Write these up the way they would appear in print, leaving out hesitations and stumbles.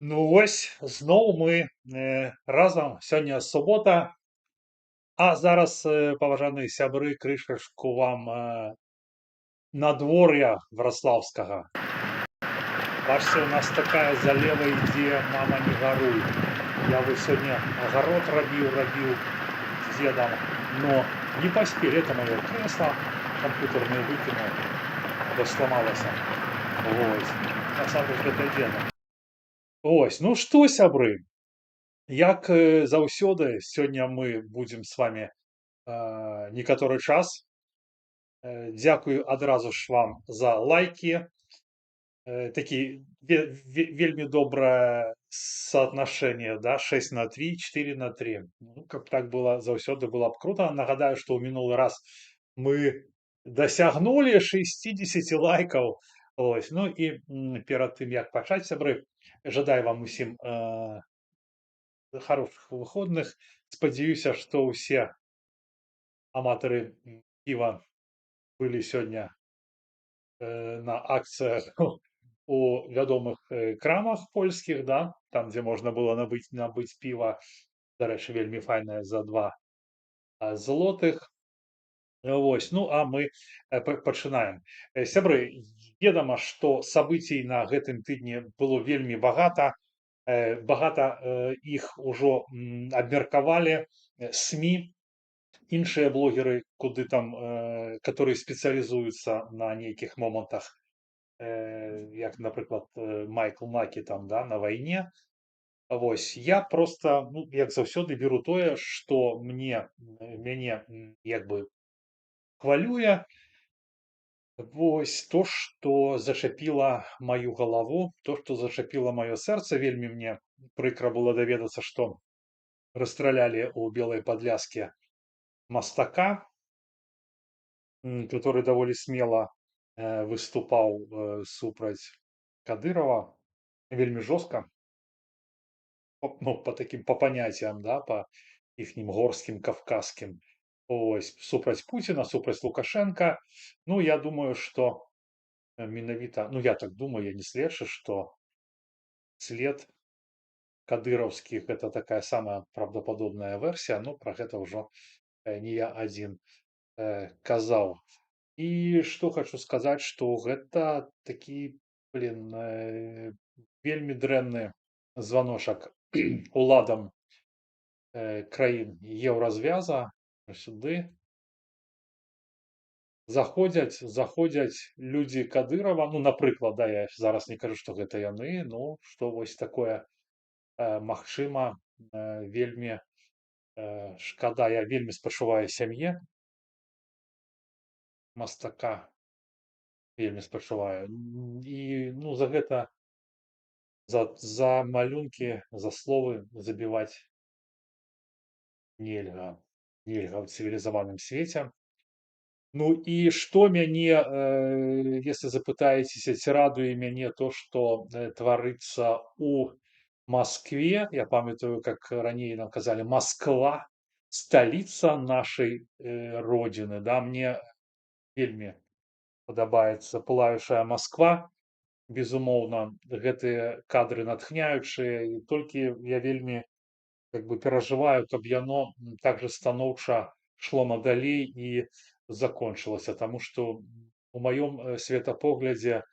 Ну вось зноў мы разам. Сёння субота, а зараз, паважаныя сябры, крышачку вам надвор'я враслаўскага. Бачыце, у нас такая залева ідзе, мама не гаруй. Я вось сёння агарод рабіў з дзедам, но не паспелі. Это маё крэсла камп'ютарнае выкінуў, бо сламалася. Вось. Насамрэч гэта дзеда. Ось, ну што, сябры, як заўсёды, сёння мы будзем з вамі некаторы час. Дзякую адразу ж вам за лайкі. Такі вельмі добрае соотношение, да, 6:3, 4:3. Ну, каб так было заўсёды, было б круто. Нагадаю, што ў мінулы раз мы дасягнулі 60 лайкаў. Ось, ну і перад тым як пачаць, сябры, жадаю вам усім хороших выходных. Спадзяюся, што ўсе аматары піва былі сёння на акцыях у вядомых крамах польскіх, да, там, дзе можна было набыць піва, дарэчы, вельмі файнае за 2 злотых. Вось, ну а мы пачынаем. Сябры, ведама, што сабыцій на гэтым тыдні было вельмі багата. Багата іх ужо абмеркавалі СМІ, іншыя блогеры, куды там, которые спецыялізуюцца на нейкіх момантах, як, напрыклад, Майкл Макі там, да, на вайне. Вось, я проста, ну, як заўсёды, беру тое, што мяне як бы хвалюе. Вось то, што зачапіла маю галаву, то, што зачапіла маё сэрца. Вельмі мне прыкра было даведацца, што расстралялі ў Белай Падляске мастака, который даволі смела выступаў супраць Кадырова. Вельмі жорстка, ну, по таким, по паняццям, да, по іхнім горскім, кавказскім. Ось, супраць Пуціна, супраць Лукашенка. Ну, я думаю, што менавіта, ну, я так думаю, я не следчы, што след кадыраўскі — гэта такая самая правдападобная версія. Ну, пра гэта ўжо не я адзін казаў. І што хачу сказаць, што гэта такі, вельмі дрэнны званочак уладам краін еўразвяза. Сюды заходзяць людзі Кадырова, ну, напрыклад, да, я зараз не кажу, што гэта яны, ну, што вось такое магчыма. Вельмі шкада, я вельмі спачуваю сям'е мастака, вельмі спачуваю. І, ну, за гэта, за малюнкі, за словы забіваць нельга ў цывілізаваным свеце. Ну і што мяне, если запытаецеся, ці радуе мяне то, што тварыцца ў Москве. Я памятаю, как раней нам казалі Москва, столица нашай родины. Да, мне вельмі падабаецца пылаючая Москва. Безумоўна, гэтыя кадры натхняючыя, і толькі я вельмі как бы перажываю, каб яно так же станоўча шло надалей і закончылася, таму што у маём светапоглядзе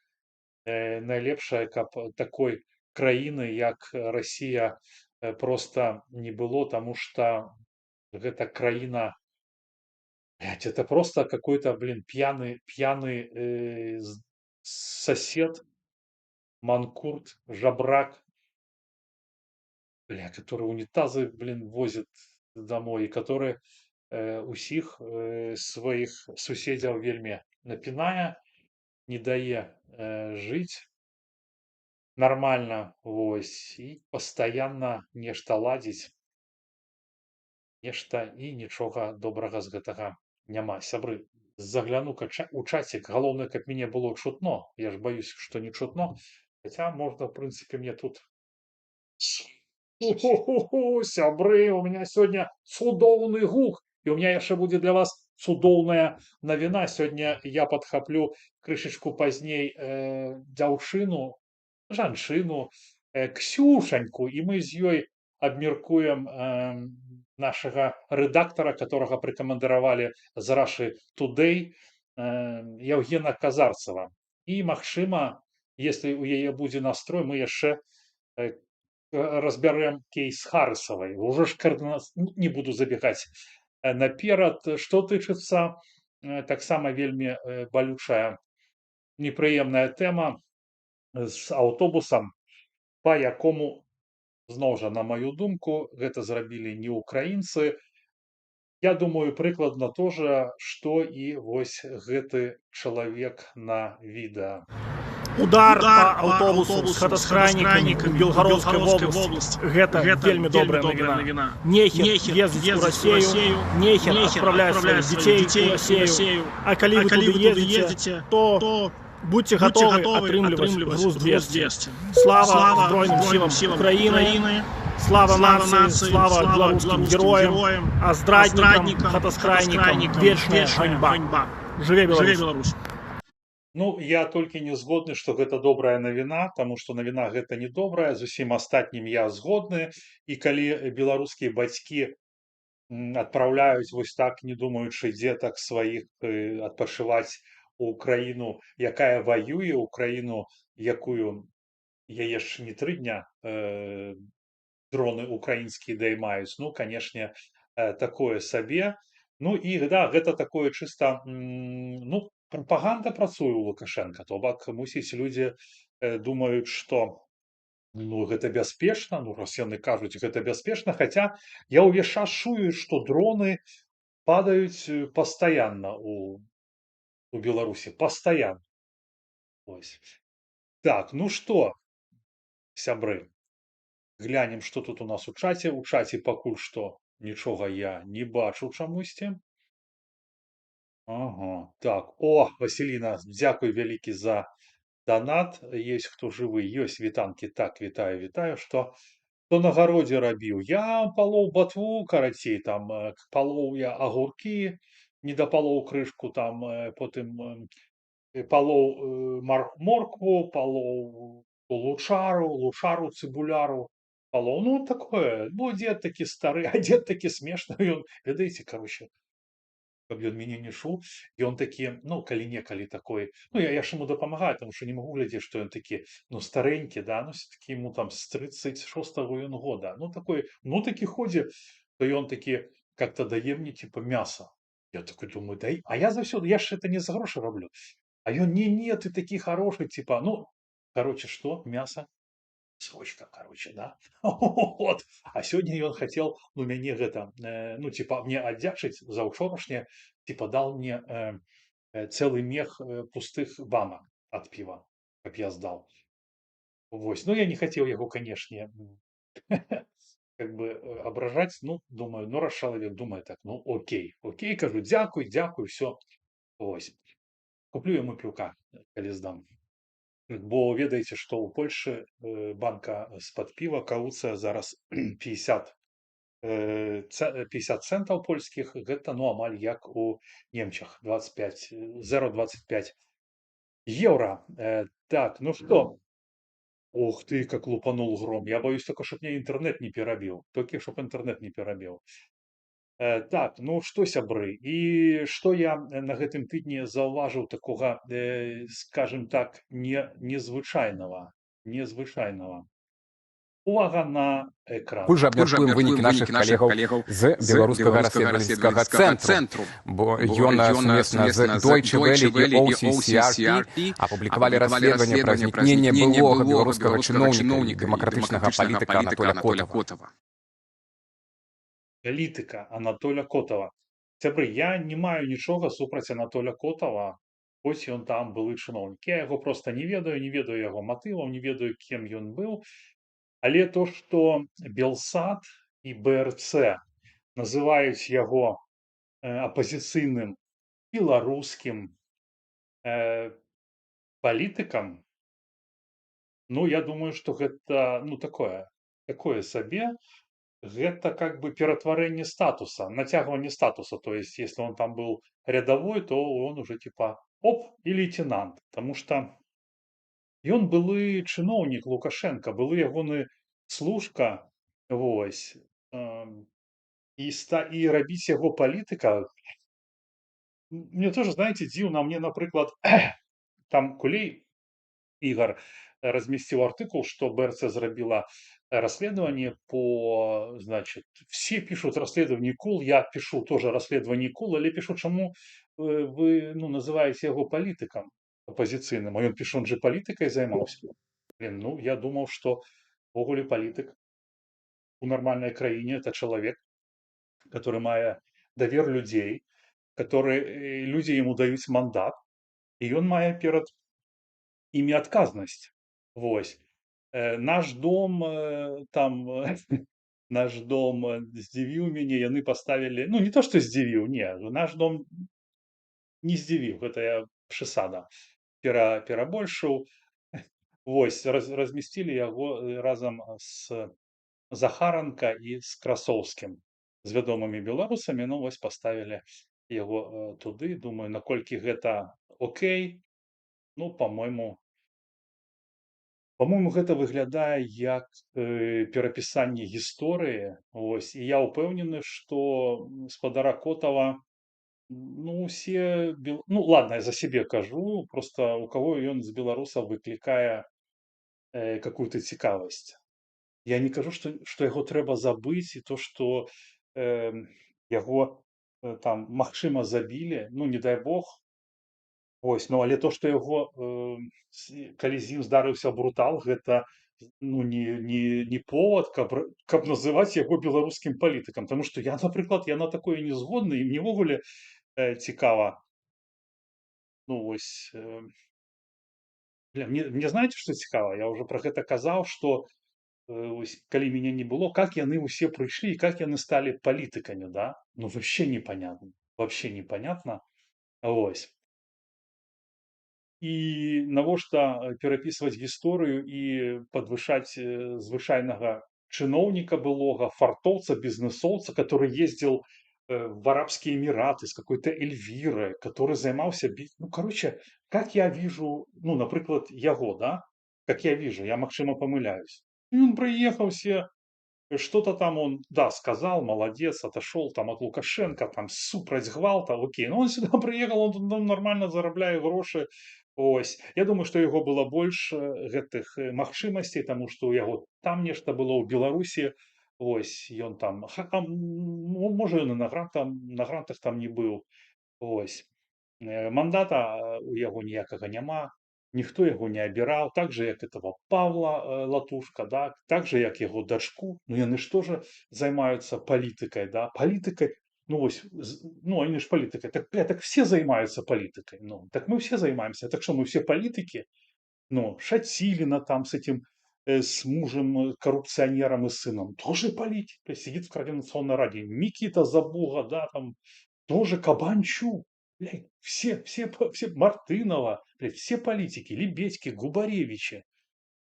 найлепшае, каб такой краіны, як Расія, проста не было, таму што гэта краіна, это просто какой-то, пьяный сосед, манкурт, жабрак, который унитазы, возит домой, и который усіх сваіх суседзяў вельмі напінае, не дае жыць нармальна, вось, і пастаянна нешта ладзіць, нешта, і нічога добрага з гэтага няма. Сябры, загляну-ка у чацік, галоўнае, каб мяне было чутно. Я ж баюсь, што не чутно, хаця можна, в прынцыпе, мне тут. Сябры, у меня сёння цудоўны гук, і у меня яшчэ будзе для вас цудоўная навіна. Сёння я падхаплю крышачку пазней жанчыну, Ксюшаньку, і мы з ёй абмеркуем нашага рэдактара, которага прыкамандаравалі з Russia Today, Яўгена Казарцева. І, магчыма, если у яе будзе настрой, мы яшчэ разбярем кейс Харрисавай. Уже ж не буду забегаць наперад. Што тычыцца, таксама вельмі балючая, непрыемная тэма з аўтобусам, па якому, зноў жа, на маю думку, гэта зрабілі не украінцы. Я думаю, прыкладна то же, што і вось гэты чалавек на відэа. Удар по аўтобусу з хатасхраннікамі ў Белгароўскай вобласці. Гэта вельмі добрая навіна. Нехер ездзіць у Расею, нехер адпраўляць сваіх дзяцей у Расею. А калі вы туды ездзіце, то будьте готовы атрымліваць груз 200. Слава Збройным сілам Украіны, слава нацыі, слава беларускім героям, а здраднікам, хатасхраннікам вечная ганьба. Жыве Беларусь! Ну, я толькі не згодны, што гэта добрая навіна, таму што навіна гэта не добрая, з усім астатнім я згодны. І калі беларускія бацькі адпраўляюць вось так, не думаючы дзетак сваіх адпачываць у краіну, якая ваюе, у краіну, якую яе ж не 3 дня дроны украінскія даймаюць, ну, канешне, такое сабе. Ну і да, гэта такое чыста, ну, прапаганда працуе ў Лукашенка, то бок, мусіць, людзі думаюць, што ну, гэта бяспечна, ну, раз яны кажуць, гэта бяспечна, хаця я ўвесь час чую, што дроны падаюць пастаянна у Беларусі, пастаянна. Ось. Так, ну што, сябры, глянем, што тут у нас у чаце. У чаце пакуль што нічога я не бачу чамусьці. Ага, так, о, Васіліна, дзякуй вялікі за донат. Есть хто жывы, ёсць вітанкі. Так, вітаю, што на гародзе рабіў. Я палоў батву, карацей, там, палоў я агуркі, не дапалоў крышку, там, потым палоў моркву, палоў лучару, цыбуляру, палоў. Ну, такое, ну, дзед такі стары, а дзед такі смешны, ён, ведаеце, кароче, каб ён мяне не чуў, ён такі, ну, калі-некалі такой, ну, я ж яму дапамагаю, таму што не магу глядзець, што ён такі, ну, старэнькі, да, ну, все-таки ему там з 36-го ён года, ну, такой, ну, такі ходзе, то ён такі, как-то дае мне, типа, мяса. Я такой думаю, дай, а я заўсёды, я ж это не за грошы раблю. А ён, не, ты такі хороший, типа, ну, короче, что, мясо? Срочка, короче, да. Вот. А сёння ён хацеў, ну, мяне гэта, ну, типа, мне аддзячыць за ўчорашняе, типа, дал мне цэлы мех пустых банак ад піва, каб я здал. Вось. Ну, я не хацеў яго, канешне, как бы абражаць, ну, думаю, ну, раз чалавек думае так, ну, окей, кажу, дзякуй, всё. Вось. Куплю яму піўка, калі здам. Бо ведаеце, што ў Польшы банка з-пад піва каўцая зараз 50 цэнтаў польскіх, гэта, ну, амаль як у немцах, 0,25 еўра. Так, ну што, ух ты, как лупанул гром. Я боюсь только, чтоб мне интернет не перабіў. Толькі, чтоб интернет не перабіў. Так, ну што, сябры, і што я на гэтым тыдні заўважыў такога, скажем так, незвычайнага. Увага на экран. Пакуль жа абмяркуем вынікі нашых калегаў з беларускага расследавальніцкага цэнтру, бо ён сумесна з Deutsche Welle і OCCRP апублікавалі расследаванне пра знікненне былога беларускага чыноўніка і дэмакратычнага палітыка Анатоля Котава. Палітыка Анатоля Котава. Сябры, я не маю нічога супраць Анатоля Котава, хоць ён там былы чыноўнік. Я яго проста не ведаю яго матываў, не ведаю, кем ён быў. Але то, што Белсат і БРЦ называюць яго апазіцыйным беларускім палітыкам, ну, я думаю, што гэта, ну, такое сабе. Гэта как бы ператварэнне статуса, нацягванне статуса. То есть, если он там был рядовой, то он уже типа оп, и лейтенант. Потому что Ён былы чыноўнік Лукашенка, былы ягоны служка, вось. І рабіць яго палітыка, мне тоже, знаете, дзіўна. Мне, напрыклад, там Кулей Игорь разместил артыкул, что БРЦ зрабіла расследование по, значит, все пишут расследование КУЛ, я пишу тоже расследование КУЛ, але пишу, чему вы, ну, называете его политиком оппозиционным, а он пишу, он же политикой займался. Блин, ну, я думал, что ввогуле политик у нормальной краине это человек, который мае давер людей, который, люди ему дают мандат, и он мае перед ими адказнасць. Вось. Наш дом там наш дом здзівіў мяне, яны паставілі, ну не то што здзівіў, не, наш дом не здзівіў, гэта я прысада перабольшыў. Вось, размясцілі яго разам з Захаранка і з Красоўскім, з вядомымі беларусамі, ну вось паставілі яго туды, думаю, наколькі гэта окей. Ну, по-мойму, гэта выглядае як перапісанне гісторыі. Вось. І я ўпэўнены, што спадара Котава, ну, усе, ну, ладно, я за сябе кажу, просто у кого ён з беларусаў выклікае какую-то цікавасць. Я не кажу, што яго трэба забыць, і то, што яго там, магчыма, забілі, ну, не дай Бог. Вось, ну, але то, што яго, калі з ім здарыўся брутал, гэта, ну, не повод, каб называць яго беларускім палітыкам. Таму што я, напрыклад, я на такое не згодны, і мне ўвогуле цікава. Ну, вось, мне знаеце, што цікава? Я ўжо пра гэта казаў, што вось, калі мяне не было, как яны ўсе прыйшлі і как яны сталі палітыкамі, да? Ну, вообще непонятно. Вообще непонятно. Вось. І навошта перапісваць гісторыю і падвышаць звычайнага чыноўніка былога, фартоўца, бізнесоўца, который ездил в Арабские Эмираты с какой-то Эльвирой, который займаўся... Ну, короче, как я вижу, ну, напрыклад, яго, да? Как я вижу, я, магчыма, помыляюсь. И он приехал все, что-то там он, да, сказал, молодец, отошел там от Лукашенко, там, супраць гвалта, окей. Но он сюда приехал, он нормально зарабляе грошы. Ось. Я думаю, што яго было больш гэтых магчымасцей, таму што ў яго там нешта было ў Беларусі. Ось, ён там, можа, ён і на грантах там не быў. Ось. Мандата у яго ніякага няма, ніхто яго не абіраў, так же, як этого Павла Латушка, да? Так же, як яго дачку. Ну, яны ж тоже займаюцца палітыкай, да? Палітыкай. Ну, вось, ну, они ж политикой. Так все занимаются политикой. Ну, так мы все занимаемся. Так что, мы все политики? Ну, Шатилина там с этим, с мужем, коррупционером и сыном, тоже политик. Сидит в Координационной раде. Микита Забуга, да, там, тоже Кабанчук. Блядь, все, Мартынова, блядь, все политики. Лебедьки, Губаревичи.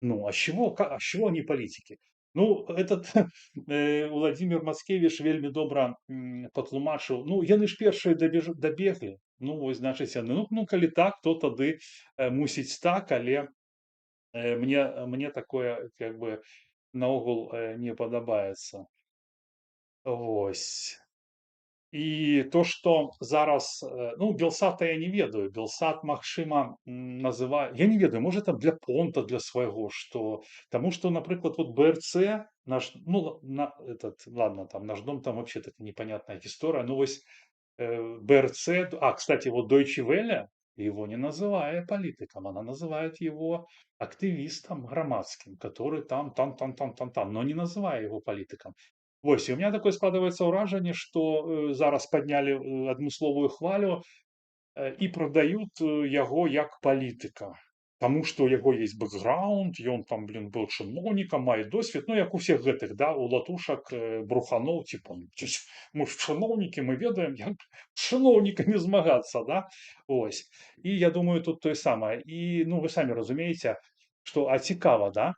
Ну, а с чего они политики? Ну, этот Владимир Мацкевич вельмі добра патлумачыў. Ну, яны ж першыя дабеглі. Ну, вось, значыць, яны, ну, калі так, то тады мусіць так, але мне такое, как бы, наогул не падабаецца. Вось. І то, што зараз, ну, Белсата я не ведаю, Белсат, магчыма, называе, я не ведаю, можа, там для понта, для свайго, што, таму што, напрыклад, вот БРЦ, наш, ну, ладно, там, наш дом, там вообще такая непонятная гісторыя, ну, вось, БРЦ, кстати, вот Deutsche Welle его не называет политиком, она называет его активистом громадским, который там, но не называя его политиком. Вось, і у меня такое складываецца ўражанне, што зараз паднялі адмысловую хвалю і прадаюць яго як палітыка. Таму што ў яго есть бэкграунд, ён там, блин, быў чыноўнікам, мае досвед, ну, як у всех гэтых, да, у Латушак, Бруханоў, типа, мы ж чыноўнікі, мы ведаем, як з чыноўнікамі змагацца, да, ось. І я думаю, тут тое самае. І, ну, вы самі разумееце, што, цікава, да,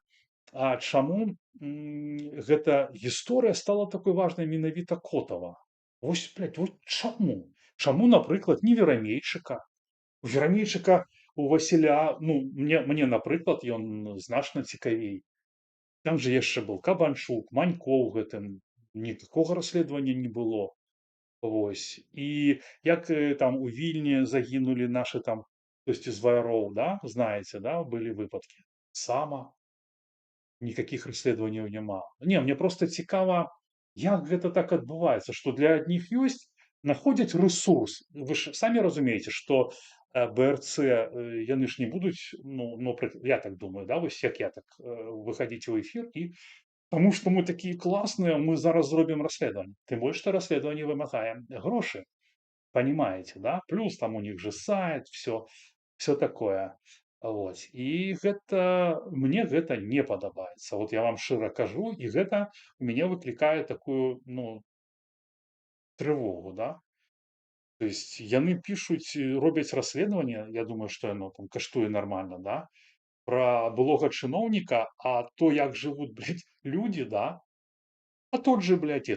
а чаму гэта гісторыя стала такой важнай менавіта Котава? Вось, блядь, вот чаму? Чаму, напрыклад, не Верамейчыка? У Верамейчыка у Васіля, ну, мне, напрыклад, ён значна цікавей. Там же яшчэ быў Кабанчук, Манько ў гэтым, нікакога расследавання не было. Вось. І як там у Вільні загінулі нашы там хтосьці з ваяроў, да, знаеце, да, былі выпадкі. Сама никаких расследаванняў няма. Не, мне просто цікава, як гэта так адбываецца, што для адних ёсць, находзяць рэсурс. Вы ж самі разумееце, што БРЦ яны ж не будуць, ну, я так думаю, да, вось як я так выходить у эфир і тому што мы такія класныя, мы зараз зробім расследаванне. Тым больш, што расследаванне вымагае грошы. Понимаете, да? Плюс там у них же сайт, все такое. Вот. І мне гэта не падабаецца. Вот я вам шчыра кажу, і гэта у мяне выклікае такую, ну, трывогу, да? То есть яны пішуць, робяць расследаванне, я думаю, што яно там каштуе нормально, да? Про былога чыноўніка, а то, як жывуць, блядь, люди, да? А тот же, блядь,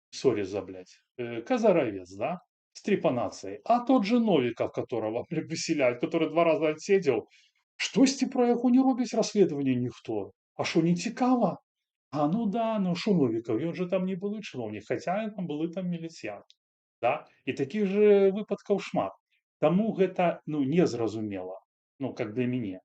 сори за, блядь, Казаровец, да? С трепанацией. А тот же Новиков, которого выселяют, который 2 раза отсидел, штосьці про яго не робіць расследавання ніхто. А що, не цікава? А ну да, ну що Новиков, ён же там не былы чыноўнік, хаця там былы там міліцыянт. Да? І такіх же выпадкаў шмат. Таму гэта, ну, незразумела, ну, как для мяне.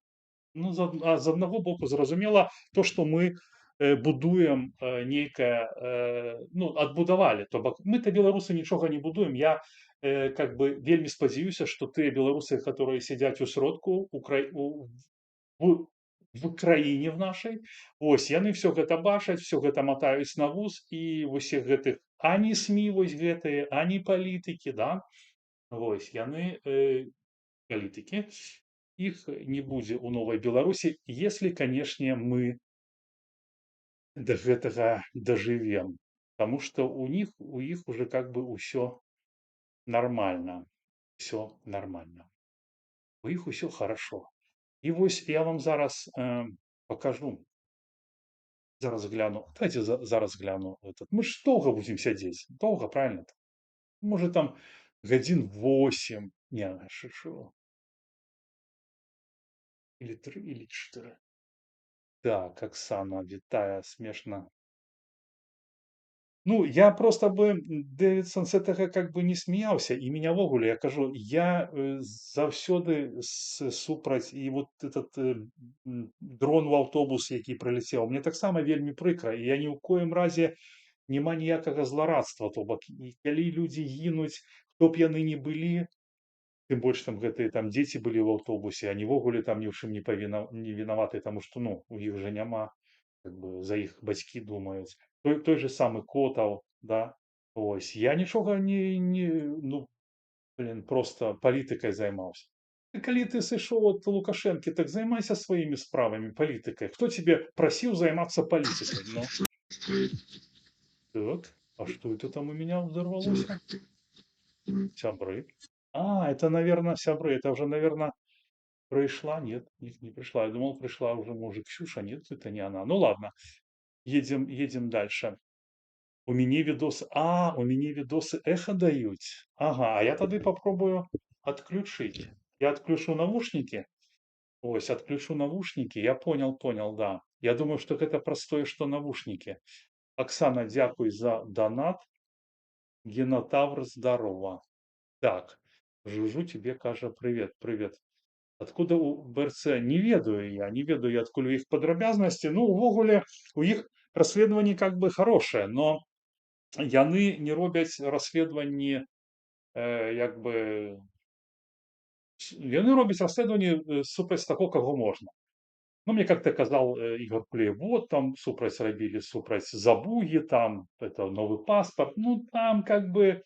Ну, з аднаго боку, зразумела, то, што мы будуем нейкае, ну, адбудавалі. То бок мы-то беларусы нічога не будуем. Я как бы вельмі спадзяюся, што тыя беларусы, которые сядзяць у сродку в краіне в нашай, ось яны все гэта бачаць, все гэта матаюць на вуз, і вось гэтых ані СМІ вось гэтыя, ані палітыкі, да, вось яны палітыкі, іх не будзе ў новай Беларусі, если, канешне, мы до гэтага дажывем. Потому что у іх уже как бы ўсё нормально. Все нормально. У іх усё хорошо. І вось я вам зараз покажу. Зараз гляну. Давайте зараз гляну. Мы ж доўга будем сядзець. Доўга, правильно? Может там гадзін 8. Не, шо. Или 3, или 4. Так, Оксана, вітаю, смешно. Ну, я просто бы, Дэвідсон, з гэтага как бы не смеялся, і меня ввогуле, я кажу, я заўсёды супраць, і вот этот дрон у аўтобус, які прыляцеў, мне таксама вельмі прыкра, і я ні ў коім разе няма ніякага зларадства, то бок, і калі людзі гінуць, хто б яны ні былі, тым больш там гэтыя там дзеці былі ў аўтобусе, они ввогуле там ні ў чым не вінаваты, таму што, ну, у іх жа няма, как бы за іх бацькі думаюць. Той же самы Котаў, да, ось, я нічога ну, блин, просто палітыкай займаўся. Калі ты сышоў ад Лукашэнкі, так займайся сваімі справамі, палітыкай. Хто тебе прасіў займацца палітыкай? Ну. Так, а что это там у меня взорвалося? Сябры. А, это, наверное, сябры. Это уже, наверное, пришла. Нет, не пришла. Я думал, пришла уже, может, Ксюша. Нет, это не она. Ну ладно, едем дальше. У мяне відосы эхо даюць. Ага, а я тады попробую отключить. Я отключу наушники. Ось, отключу наушники. Я понял, да. Я думаю, что это простое, что наушники. Оксана, дякуй за донат. Генотавр, здорово. Так, Жужу тебе кажа привет. Откуда у БРЦ? Не ведаю я, адкуль у іх падрабязнасці. Ну, увогуле, у іх расследаванні как бы хорошее, но яны не робяць расследаванні, як бы, яны робяць расследаванні супраць таго, каго можна. Ну, мне как-то казал Игорь Кулеев, вот там супраць рабілі, супраць Забуги, там, это новый паспорт, ну, там как бы,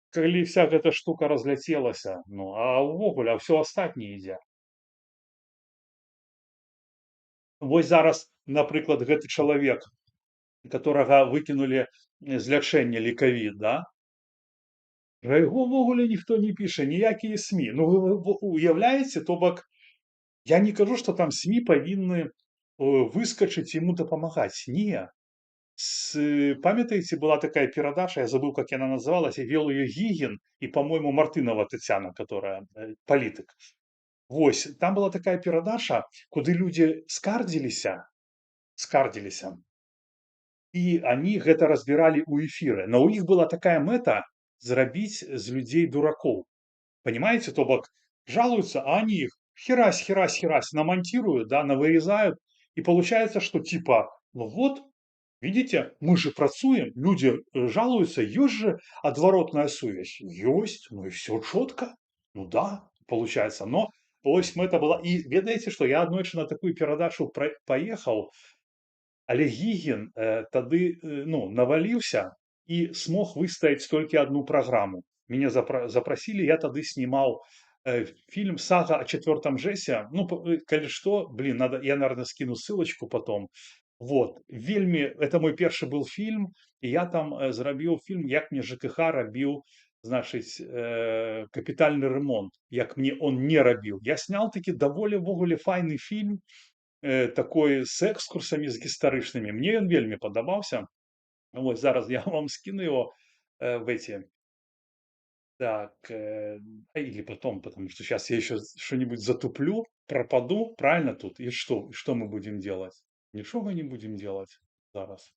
калі вся гэта штука разляцелася, ну, а ўвогуле, все астатняе ідзе. Вось зараз, напрыклад, гэты чалавек, которага выкінулі з лячэння лекавід, да? Пра яго ўвогуле ніхто не піша, ніякія СМІ. Ну, вы уяўляеце, то бок, я не кажу, што там СМІ павінны выскачыць ему дапамагаць. Не. Памятаеце, была такая перадача, я забыл, как яна называлась, і вел ее Гігін і, по-моему, Мартынова Тацяна, которая палітык. Вось, там была такая перадача, куды людзі скардзіліся, і они гэта разбіралі ў эфіры. Но у іх была такая мэта зрабіць з людзей дуракоў. Понимаете, то бок жалуются, а они их херась, херась, херась намонтируют, да, навырезают, и получается, что типа, ну вот, видите, мы же працуем, люди жалуются, есть же отворотная сувязь. Есть, ну и все четко. Ну да, получается. Но ось это была. И ведаете, что я аднойчы на такую перадачу поехал, але Гігін тады ну, наваліўся и смог выставить только одну программу. Меня запросили, я тады снимал фильм «Сага о четвертом Жесе». Ну, коли что, блин, надо, я, наверное, скину ссылочку потом. Вот, вельмі, это мой першы был фильм, и я там зрабіў фильм, як мне ЖКХ рабіў, значыць, капітальны ремонт, як мне он не рабіў. Я снял таки даволі ввогуле файны фильм, такой з экскурсамі, з гістарычнымі. Мне ён вельмі падабаўся. Вот, зараз я вам скину его в эти. Так, или потом, потому что сейчас я еще что-нибудь затуплю, пропаду, правильно тут? И что? И что мы будем делать? Ничего не будем делать. Зараз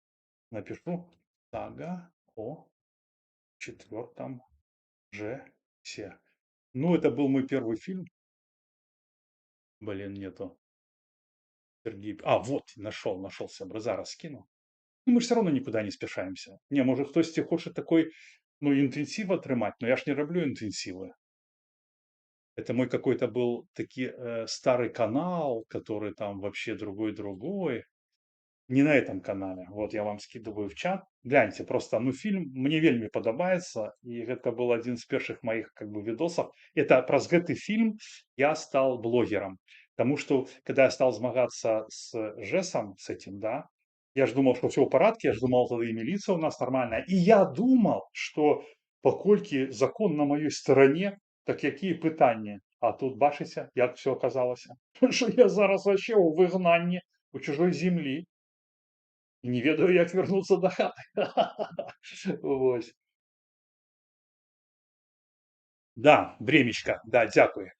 напишу «Сага о четвертом Жесе». Ну, это был мой первый фильм. Блин, нету. Сергей. А, вот, нашел сябра. Зараз скину. Ну, мы же все равно никуда не спешаемся. Не, может, хтось хочет такой, ну, интенсив отрымать, но я ж не роблю интенсивы. Это мой какой-то был таки старый канал, который там вообще другой. Не на этом канале. Вот я вам скидываю в чат. Гляньте, просто, ну, фильм мне вельмі падабаецца, и это был один из первых моих, как бы, видосов. Это праз гэты фильм я стал блогером. Потому что, когда я стал змагаться с Жесом, с этим, да, я же думал, что все в порядке, я же думал, тогда и милиция у нас нормальная. И я думал, что покольки закон на моей стороне, так какие пытания. А тут, бачите, як все оказалось. Что я зараз вообще у выгнанні, у чужой земли. І не ведаю, як вернуцца да хаты. Вось. Да, времечка, да, дзякуй.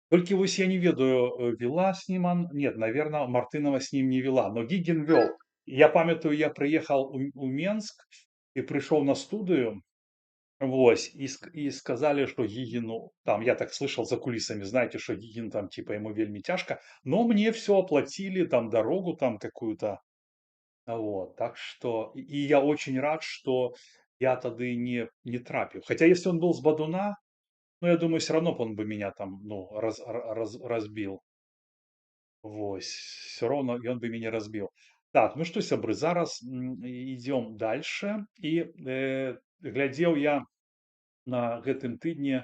Толькі вось я не ведаю, вела с ним нет, наверное, Мартынова с ним не вела, но Гигин вел. Я памятаю, я приехал у Менск и пришел на студию, вось, и сказали, что Гигину, там, я так слышал за кулисами, знаете, что Гигин там, типа, ему вельми тяжко, но мне все оплатили, там, дорогу там какую-то. Вот, так что, и я очень рад, что я тады не трапіў. Хотя если он был с Бадуна, ну, я думаю, все равно он бы меня там, ну, разбил. Вось, все равно он бы меня разбил. Так, ну что, сябры, зараз идем дальше. И глядел я на гэтым тыдні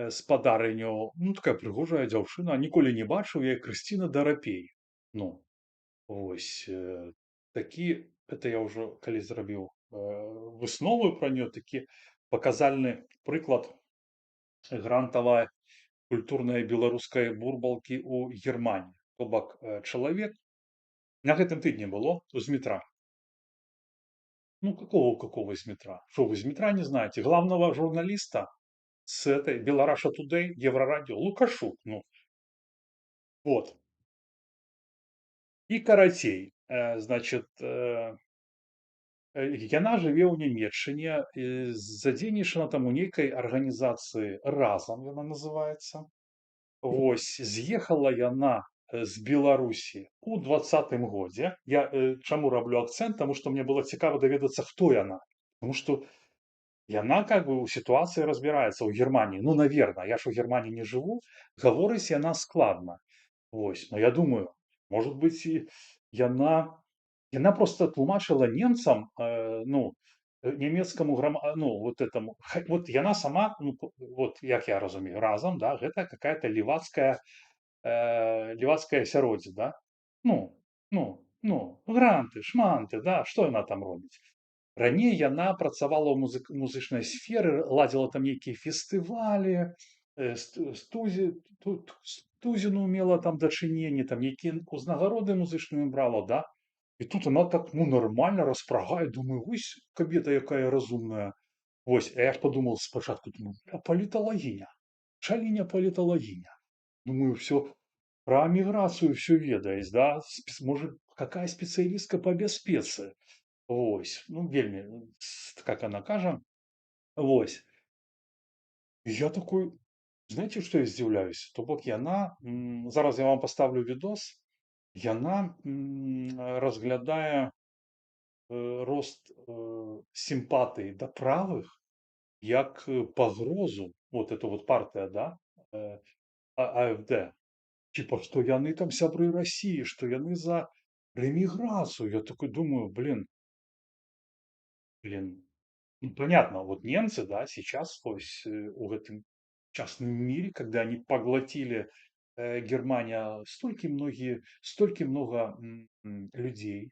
спадарыню, ну, такая прыгожая дзяўчына, ніколі не бачыў я, Крысціна Дарапей. Ну, ось, такі, это я ўжо калі зрабіў выснову пра нее, такі паказальны прыклад грантавай культурнай беларускай бурбалкі ў Германіі. То бок чалавек на гэтым тыдні было з метра. Ну, какого из метра? Что, вы из метра не знаете? Главного журналиста с этой Белараша Тудей, Еврорадио, Лукашук. Ну, вот. И карацей. Значит, яна жыве ў Нямецчыне, задзейнічана там у нейкай арганізацыі разам яна называецца. Вось, з'ехала яна з Беларусі у 20-м годзе. Я чаму раблю акцэнт, таму што мне было цікава даведацца, хто яна. Потому что яна как бы у сітуацыі разбіраецца ў Германії. Ну, наверное, я ж у Германии не живу, гаворыць яна складна. Вось, но я думаю, может быть, і яна просто тлумачыла немцам, ну, нямецкаму ну, вот этому, вот яна сама, ну, вот як я разумею, разам, да, гэта какая-то левацкая асяроддзе, да? Ну, гранты, шманты, да, што яна там робіць? Раней яна працавала ў музычнай сферы, ладзіла там нейкія фестывалі, з тузіну мела там дачыненні, там нейкія ўзнагароды музычнымі брала, да? І тут вона так, ну, нормально розпрагає. Думаю, ось кобіта, яка я розумна. Ось, а я ж подумав спочатку, думаю, політологиня. Шаліня політологиня. Думаю, все, про міграцію все ведаєш, да? Може, какая спеціалістка по безпеці. Ось, ну, вельми, як вона каже. Ось. І я такой, знаєте, що я здивляюсь? То бок яна, зараз я вам поставлю відос, яна розглядає рост симпатії до правих як погрозу, от эта вот партія, да, АФД, типа, що яны там сябры Росії, що яны за реміграцію. Я такой думаю, блин, ну, понятно, вот немцы, да, сейчас, то есть в этом частном мире, когда они поглотили Германия, столько много людей,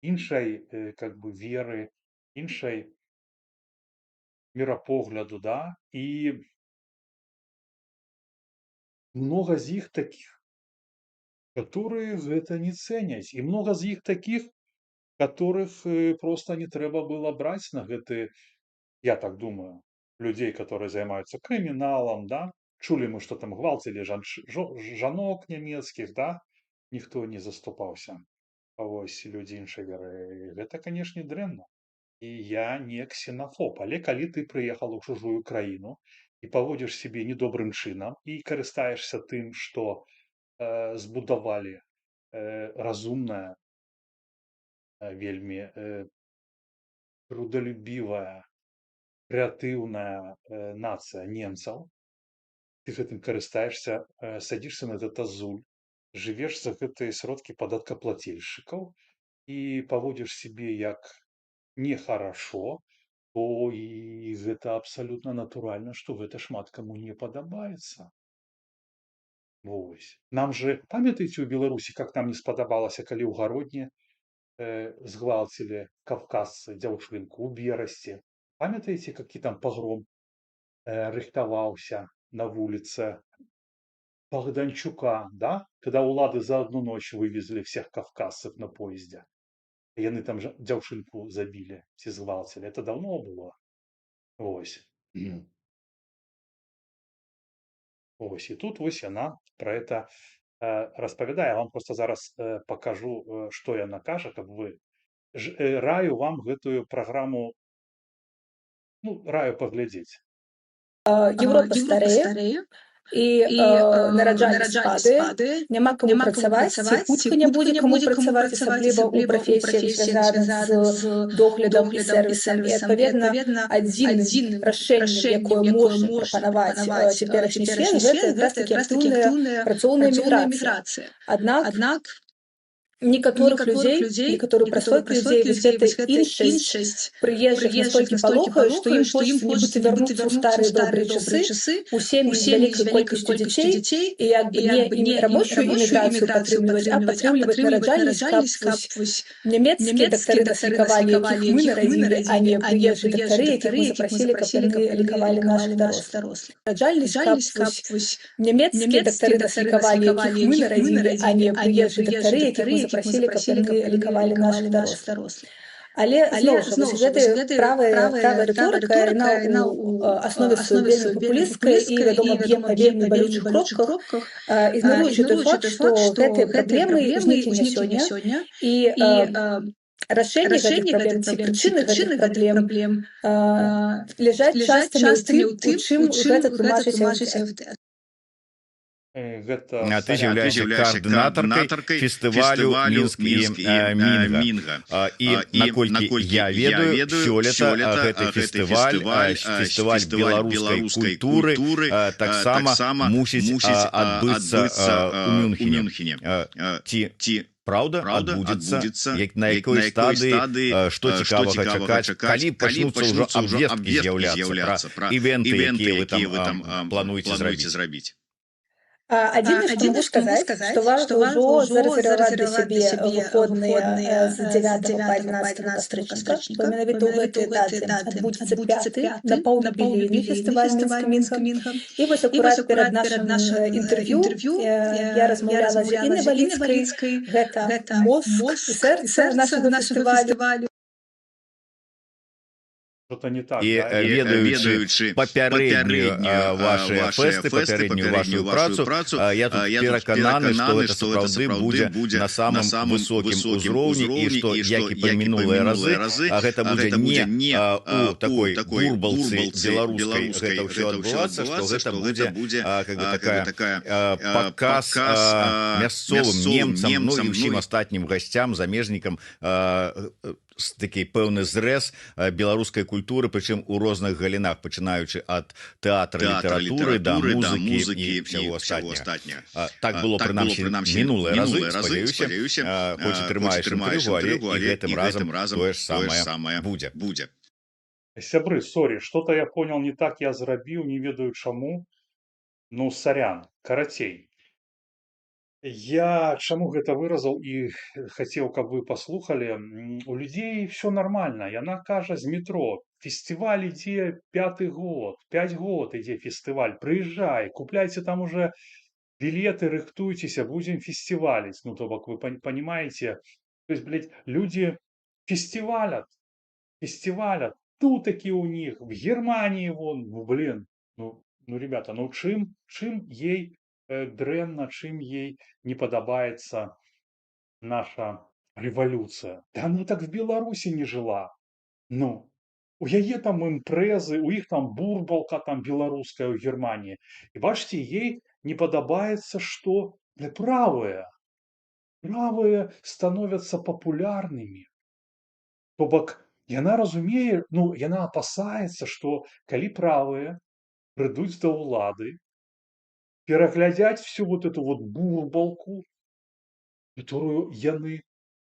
іншай как бы веры, іншай миропогляду, да, и много з іх таких, которые это не ценяць, і много з іх таких, которых просто не трэба было браць на гэты, я так думаю, людей, которые занимаются криминалом, да, чули мы, что там гвалтили жанок немецких, да, никто не заступался. Вось люди іншай веры. Гэта, канешне, дрэнна. І я не ксенафоб, але калі ты прыехал у чужую краіну і паводзіш сябе недобрым чынам і карыстаешься тым, што збудавалі разумная, вельмі трудолюбівая, крэатыўная нацыя немцаў, ты гэтым карыстаешься, садишься на этот азуль, жывеш за гэтыя сродкі падаткаплательшчыкаў і паводзіш сябе як нехорошо, то і гэта абсалютна натуральна, што гэта шмат каму не падабаецца. Вось. Нам же, памятаеце, у Беларусі, как нам не спадабалася, калі ў гародні згвалцілі кавказцы дзяўчынку ў Берасці. Памятаеце, які там пагром рыхтаваўся на вуліцы Богданчука, да? Когда улады за одну ночь вывезли всех кавказцев на поезде. Яны там дзяўчынку забілі ці згвалцілі. Это давно было. Ось. Ось. І тут ось яна про это распавядае. Я вам просто зараз покажу, што яна кажа, каб вы раю вам гэтую праграму, ну, раю паглядзець. Європа стареє, і нараджальність падає, нема кому працаваць, ці хутка не будзе кому працаваць, асабліва ў прафесіях, звязаных з доглядам і сервісам. І, адпаведна, адзіным рашэннем, якое можна прапанаваць цяперашні свет, гэта якраз такі актыўная працоўная міграцыя. Аднак некаторых людей, некаторую прослойку людей, вось гэта іншасць прыезджых настолькі палохае, што ім хочацца нібыта вярнуцца ў старыя добрыя часы, у сем'і з вялікай колькасцю дзяцей, і як бы не рабочую іміграцыю падтрымліваць, а падтрымліваць нараджальнасць, каб нямецкія дактары даслікавалі, якіх мы нарадзілі, а не прыезджыя дактары, якіх мы запрасілі, каб яны лікавалі нашых дарослых. Нараджальнасць, каб нямецкія дактары даслікавалі, якіх мы нарадзілі, а не прыезджыя дактары, якіх мы прасілі, каб яны лікавалі нашых дарослых. Але зноў жа, гэта правая рыторыка, яна ў аснове сваёй вельмі папулісцкая і, вядома, б'е па вельмі балючых кропках, ігнаруючы той факт, што гэтыя праблемы ўзніклі не сёння, і рашэнне гэтых праблем ці прычыны гэтых праблем ляжаць частымі ў тым, у чым гэта тлумачыць АФД. Ты з'яўляешся каардынатаркай фестывалю Мінск і Мінга. І, наколькі я ведаю, сёлета гэты фестываль беларускай культуры таксама мусіць адбыцца ў Мюнхене. Ці праўда адбудзецца, на якой стадыі, што цікавага чакаць, калі пачнуцца ўжо абвесткі з'яўляцца пра івенты, якія вы там плануеце зрабіць? Адзінае, што магу сказаць, што варта ўжо зарэзерваваць для сябе выходныя з 9 па 11 кастрычніка, бо менавіта ў гэтай даты адбудзецца 5-й напаўюбілейны фестываль «Мінск-Мінга». І вось акурат перад нашым інтэрв'ю я размаўляла з Іннай Валіцкай, гэта мозг і сэрца нашага фестывалю. Что-то не так, І да? ведаючы папярэднюю ваши фэсты, папярэднюю вашу працу, я тут перакананы, што гэта сапраўды будзе на самым высокім узроўні, і што, як і па мінулыя разы, гэта будзе не у такой бурбалцы беларускай гэта ўсё адбывацца, што гэта будзе такая паказ мясцовым немцам, ну і ўсім астатнім гасцям, замежнікам, такі пэўны зрэз беларускай культуры, прычым у розных галінах, пачынаючы ад тэатра, літаратуры да музыкі і ўсяго астатняга. Так было прынамсі мінулыя разы, спадзяюся, хоць і трымаеш інтрыгу, але і гэтым разам тое ж самае будзе. Сябры, сорі, что-то я понял не так я зрабіў, не ведаю чаму. Ну, сорян, карацей. Я чаму гэта выразаў і хацеў, каб вы паслухалі. У людзей все нормально. Яна кажа з метро: фестываль ідзе 5-й год, 5 год ідзе фестываль. Прыязджай, купляйце там уже билеты, рыхтуйцеся, будем фестивалить. Ну, то бок вы понимаете. То есть, блядь, люди фестивалят. Тут такие у них, в Германии вон, ну, блин. Ну, ребята, ну чым ей дрэнна, чым ей не падабаецца наша рэвалюцыя? Да она так в Беларусі не жыла. Ну, у яе там імпрэзы, у іх там бурбалка там беларуская ў Германії. І бачыце, ей не падабаецца, што правыя становяцца папулярнымі. То бок яна разумее, ну, яна апасаецца, што калі правыя прыйдуць да ўлады, пераглядзяць всю вот эту вот бурбалку, которую яны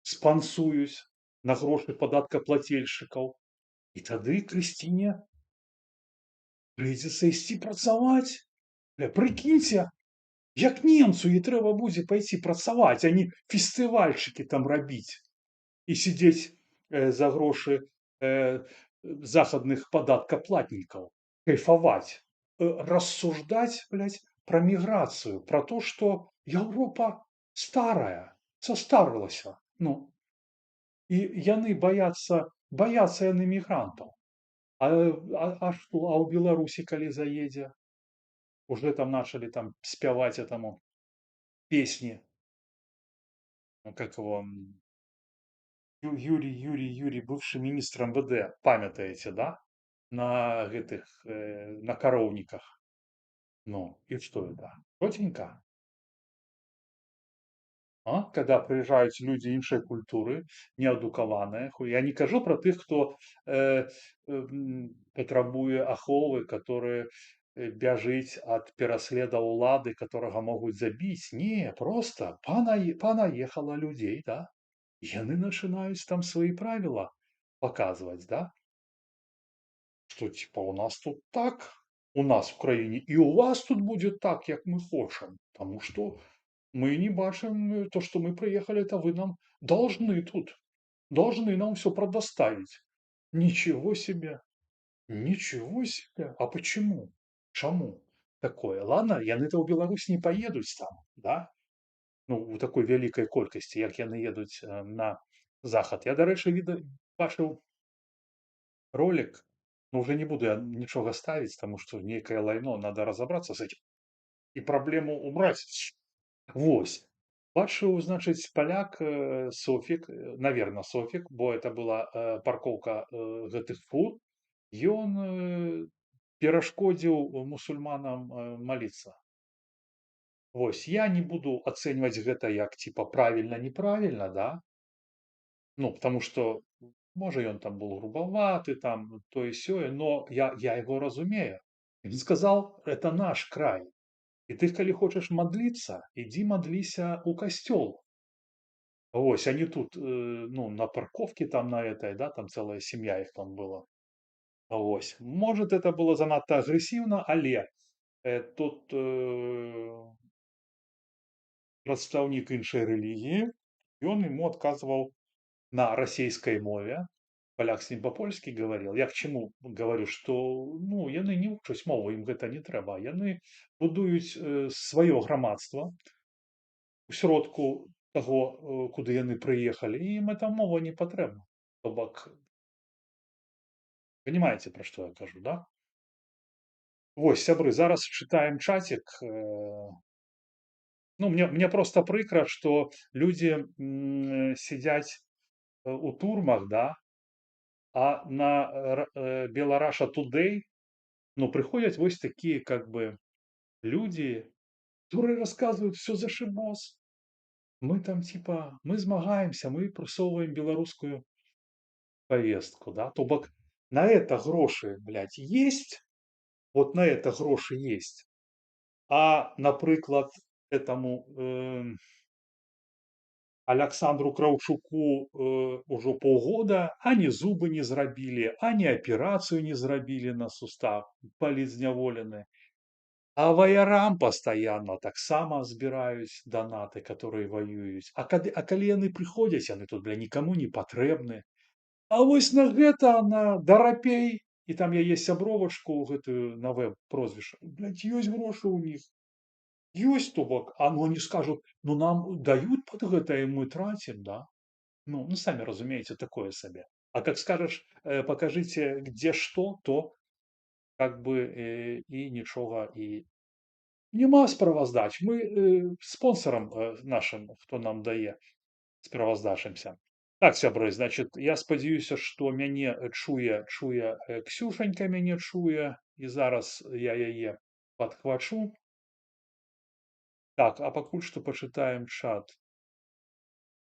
спансуюць на грошы падаткаплательшчыкаў, і тады Крысціне прыйдзецца ісці працаваць. Прыкіньце, як немцу ей трэба будзе пайсці працаваць, а не фестывальчыкі там рабіць і сидзець за грошы захадных падаткаплатнікаў, кайфаваць, рассуждать, блядь, про міграцыю, про то, что Европа старая, состарылася. Ну, і яны баяцца яны мігрантаў. А што, а ў Беларусі калі заедзе? Уже там начали там спяваць этому песни. Как его? Юрий, бывший министр МВД, памятаете, да? На гэтых, на коровниках. Ну, и что это? Тетенька? Когда приезжают люди іншай культуры, неадукаваныя. Я не кажу про тых, хто патрабуе аховы, которые бяжыць ад пераследа ўлады, которага могуць забіць. Не, просто понаехала людей, да? Яны начинают там свои правила показывать, да? Что типа у нас тут так, у нас в краине, и у вас тут будет так, как мы хотим. Потому что мы не бачим то, что мы приехали, это вы нам должны тут. Должны нам все предоставить. Ничего себе. Ничего себе. А почему? Чему такое? Ладно, яны-то ў Беларусь не поедуць там, да? Ну, у такой вялікай колькасці, як яны едуць на захад. Я, дарэчы, бачыў ролик, но уже не буду я ничего ставить, потому что некое лайно, надо разобраться с этим и проблему убрать. Вось. Бачыў, значыць, паляк Софік, наверное, Софік, бо это была паркоўка гэтых фур, ён перашкодзіў мусульманам молиться. Вось, я не буду оценивать гэта як типа правильно, неправильно, да? Ну, потому что, может, он там был грубоватый, там, то и сёе, но я его разумею. Он сказал, это наш край. И ты, коли хочешь модлиться, иди модлися у костёл. Ось, они тут, ну, на парковке там на этой, да, там целая семья их там была. Ось. Может, это было занадто агрессивно, але тут прадстаўнік іншай рэлігіі, ён ему адказваў на расейскай мове. Поляк с ним по-польски говорил. Я к чему говорю, что ну, яны не вучаць мову, ім гэта не трэба. Яны будуюць сваё грамадства у сродку таго, куды яны прыехалі, і ім эта мова не патрэбна. То бок, понимаете, пра што я кажу, да? Вось, сябры, зараз чытаем чацік. Ну, мне просто прыкра, што людзі сядзяць у турмах, да, а на Белараша Today, ну, приходят вось такие как бы люди, которые рассказывают все зашибос. Мы там типа, мы змагаемся, мы просовываем белорусскую повестку, да, то бок на это гроши, блядь, есть, вот на это гроши есть. А, напрыклад, этому Александру Краўчуку ўжо паўгода ані зубы не зрабілі, ані аперацыю не зрабілі на сустав, палізняволены. А ваярам пастаянна таксама збіраюць данаты, которые воююць. А калі яны прыходзяць, яны тут, бля, нікаму не патрэбны. А вось на гэта, на дарапей, і там яе сябровачку гэтую на веб прозвішча, блядь, ёсць грошы ў них. Ёсць, то бок, а ну они скажут, ну нам дают под гэта, и мы тратим, да? Ну, сами разумеете, такое себе. А как скажешь, покажите, где что, то как бы и нічога, и нема справаздач. Мы спонсорам нашим, хто нам дае, справаздашимся. Так, сябры, значит, я спадзяюся, што мяне чуе Ксюшанька мяне чуе, і зараз я яе падхвачу. Так, а пакуль што пачытаем чат.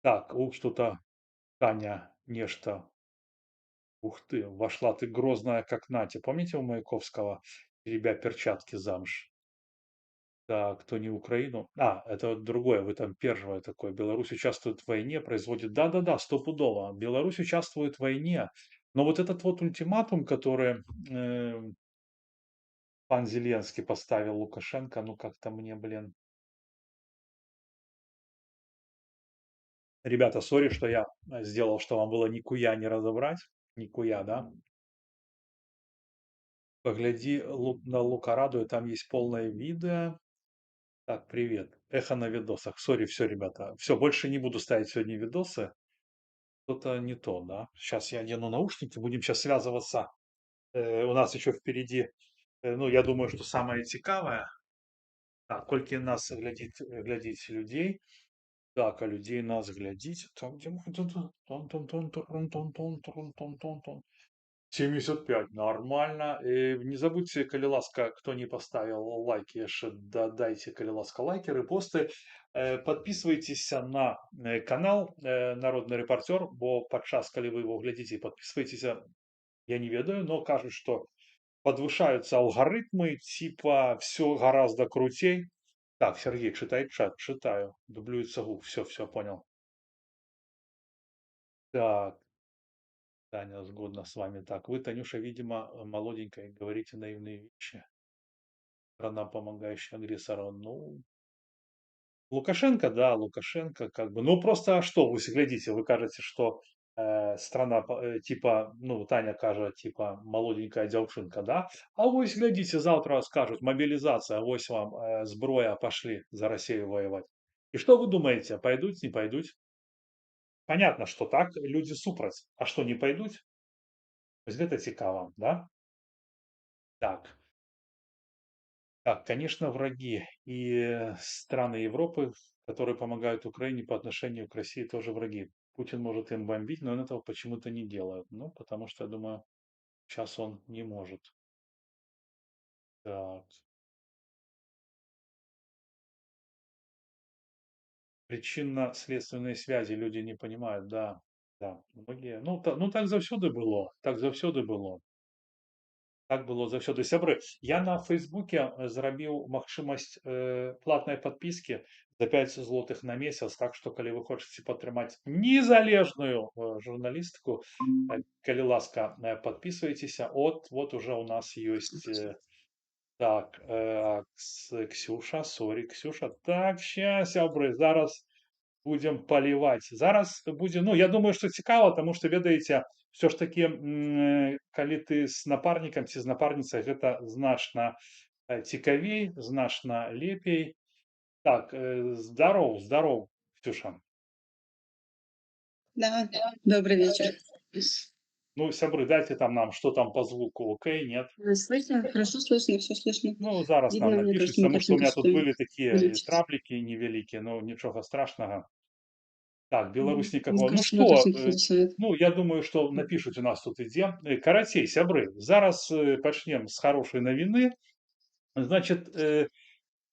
Так, ух, что-то Таня нечто. Ух ты, вошла ты грозная, как Натя. Помните у Маяковского «Теребя перчатки замуж»? Так, кто не Украину? А, это вот другое, вы там первое такое. Беларусь участвует в войне, производит... Да-да-да, стопудово. Беларусь участвует в войне. Но вот этот вот ультиматум, который пан Зеленский поставил Лукашенко, ну как-то мне, блин... Ребята, сори, что я сделал, что вам было никуя не разобрать. Никуя, да? Погляди на Лукараду, и там есть полное видео. Так, привет. Эхо на видосах. Сори, все, ребята. Все, больше не буду ставить сегодня видосы. Что-то не то, да? Сейчас я одену наушники, будем сейчас связываться. У нас еще впереди, ну, я думаю, что самое цікавое. Так, колькі нас глядіть людей. Так, а людей нас глядіть. Так, где мы? 75, нормально. Не забудьте, коли ласка, кто не поставил лайки, яшчэ дадайте, коли ласка, лайки, репосты. Подписывайтесь на канал Народный репортер, бо падчас, калі вы его глядите, подписывайтесь, я не ведаю, но кажут, что подвышаются алгоритмы, типа все гораздо крутей. Так, Сергей, читай чат, читаю. Дублюется гук, все, понял. Так. Таня сгодна с вами. Так, вы, Танюша, видимо, молоденькая, говорите наивные вещи. Страна, помогающая агрессору. Ну, Лукашенко, да, Лукашенко, как бы. Ну, просто что, вы глядите, вы кажете, что страна, типа, ну, Таня каже, типа, молоденькая девчонка, да? А вы глядите, завтра скажут, мобилизация, вось вам зброя, пошли за Россию воевать. И что вы думаете, пойдут, не пойдут? Понятно, что так, люди супраць. А что, не пойдут? Вось гэта цікава, да? Так. Так, конечно, враги и страны Европы, которые помогают Украине по отношению к России, тоже враги. Путин может им бомбить, но он этого почему-то не делает. Ну, потому что, я думаю, сейчас он не может. Так. Причинно-следственные связи люди не понимают, да. Да, многие. Ну, так заўсёды было. Так заўсёды было. Так было заўсёды. Сябры, я на Фейсбуке зрабіў магчымасць платнай падпіскі за 5 злотых на месяц, так што калі вы хочаце падтрымаць незалежную журналістыку, калі ласка, подписывайтеся. Вот уже у нас ёсць Так, Ксюша, сорі, Ксюша. Так, щас, сябры, зараз будем паліваць. Зараз будзе, ну, я думаю, што цікава, таму што, ведаеце, ўсё ж такі, калі ты з напарнікам ці з напарніцай, гэта значна цікавей, значна лепей. Так, здароў, здароў, Ксюша. Да, добрый вечер. Ну, сябры, дайте там нам, что там по звуку, окей, нет? Слышно? Хорошо слышно, все слышно. Ну, зараз Видно, нам мне напишуть, кажется, тому що у картинка меня тут стоит были такие увеличить. траблики невеликие, но ничего страшного. Так, Беларусь Мне никакого. Ну кажется, мне что, картинка зависает. ну, я думаю, что напишуть у нас тут ідзе. Карацей, сябры, зараз пачнем з хорошай навіны. Значит,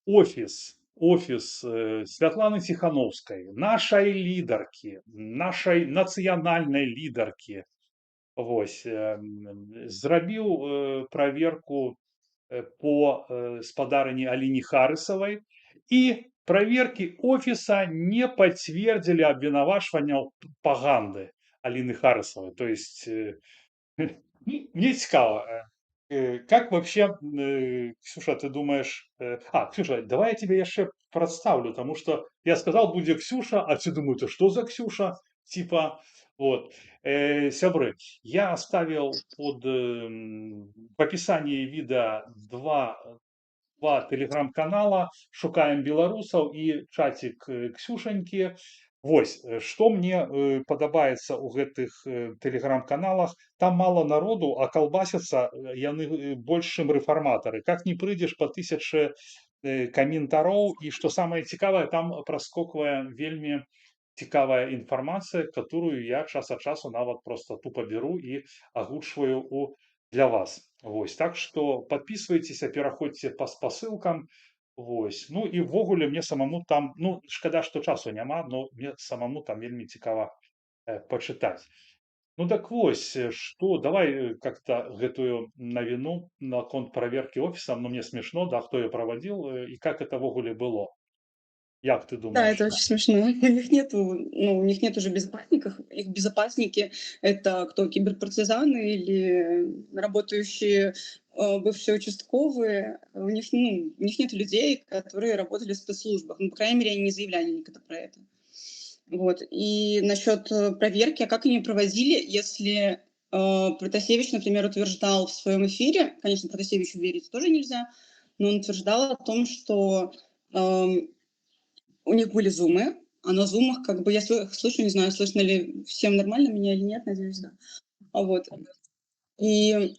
офіс Святланы Ціхановскай, нашай лідаркі, нашай нацыянальнай лідаркі, вось, зрабіў праверку по спадарыні Аліне Харысавай, і праверкі офіса не пацвердзілі абвінавачванняў паганды Алины Харысавай. То есть мне цікава, как вообще, Ксюша, ты думаешь... Ксюша, давай я тебе яшчэ прадстаўлю, потому что я сказал, будзе Ксюша, а все думают, а что за Ксюша? Типа, вот. Сябры, я оставил в описании видео два телеграм-канала «Шукаем беларусаў» и чатик Ксюшаньки. Вось, што мне падабаецца ў гэтых телеграм-каналах, там мало народу, а калбасяцца яны больш, чым рэфарматары. Как не прыйдзеш па 1000 каментароў, і што самае цікавае, там праскоквае вельмі цікавая інфармацыя, которую я час ад часу нават просто тупо беру і агучваю для вас. Вось, так што подписывайтеся, пераходзьце па спасылкам. Вось. Ну і ввогуле мне самому там, ну, шкада, што часу няма, но мне самому там вельмі цікава пачытаць. Ну так вось, што, давай как-то гэтую навіну наконт праверкі офіса, ну мне смешно, да, хто ее праводил и как это ввогуле было. Як ты Да, думаешь? это очень смешно. У них нет уже безопасников. Их безопасники — это кто? Киберпартизаны или работающие бывшие участковые? У них нет людей, которые работали в спецслужбах. Ну, по крайней мере, они не заявляли никогда про это. Вот. И насчет проверки, а как они проводили, если Протасевич, например, утверждал в своем эфире, конечно, Протасевичу верить тоже нельзя, но он утверждал о том, что у них были зумы, а на зумах, как бы, я слышу, не знаю, слышно ли всем нормально меня или нет, надеюсь, да. Вот. И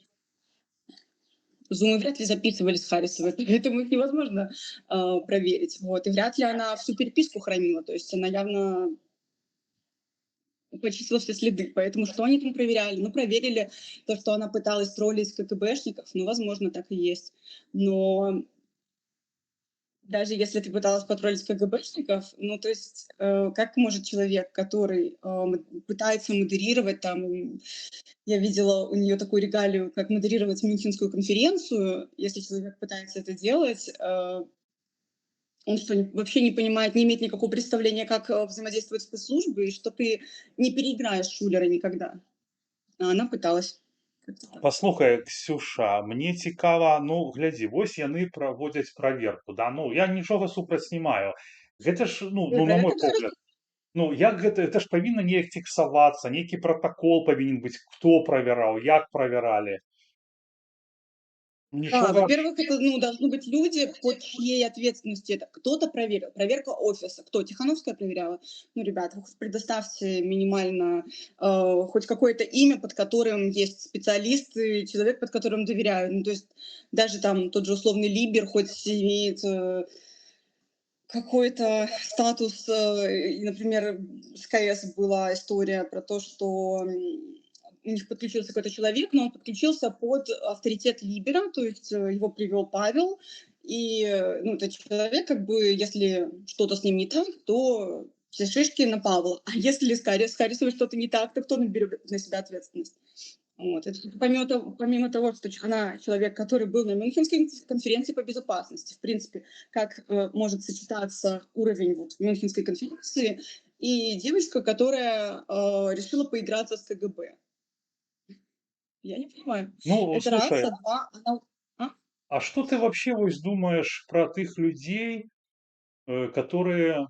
зумы вряд ли записывали с Харисовой, поэтому их невозможно проверить. Вот. И вряд ли она всю переписку хранила, то есть она явно почистила все следы. Поэтому что они там проверяли? Ну, проверили то, что она пыталась троллить КГБшников, ну, возможно, так и есть. Но даже если ты пыталась потроллить КГБшников, ну, то есть, как может человек, который пытается модерировать там, я видела у нее такую регалию, как модерировать Мюнхенскую конференцию, если человек пытается это делать, он что, вообще не понимает, не имеет никакого представления, как взаимодействуют спецслужбы, и что ты не переиграешь Шулера никогда. А она пыталась. Паслухай, Ксюша, мне цікава, ну, глядзі, вось яны праводзяць праверку, да, ну, я нічога супраць не маю. Гэта ж, ну, на мой погляд, ну, як гэта ж павінна неяк фіксавацца, нейкі протакол павінен быць, хто правяраў, як правяралі. Да, Нічога... во-первых, это должны быть люди, под чьей ответственностью это. Кто-то проверил. Проверка офиса. Кто? Тихановская проверяла? Ну, ребята, вы предоставьте минимально хоть какое-то имя, под которым есть специалисты, человек, под которым доверяют. Ну, то есть даже там тот же условный Либер хоть имеет какой-то статус. Например, с КС была история про то, что у них подключился какой-то человек, но он подключился под авторитет Либера, то есть его привел Павел, и ну, этот человек, как бы, если что-то с ним не так, то все шишки на Павла. А если с Харисовой что-то не так, то кто берет на себя ответственность? Вот. Это помимо того, что она человек, который был на Мюнхенской конференции по безопасности, в принципе, как может сочетаться уровень вот, Мюнхенской конференции и девочка, которая решила поиграться с КГБ. Я не понимаю. Ну, это слушай, раз, а два, она... А что ты вообще вось думаешь про тых людей, которые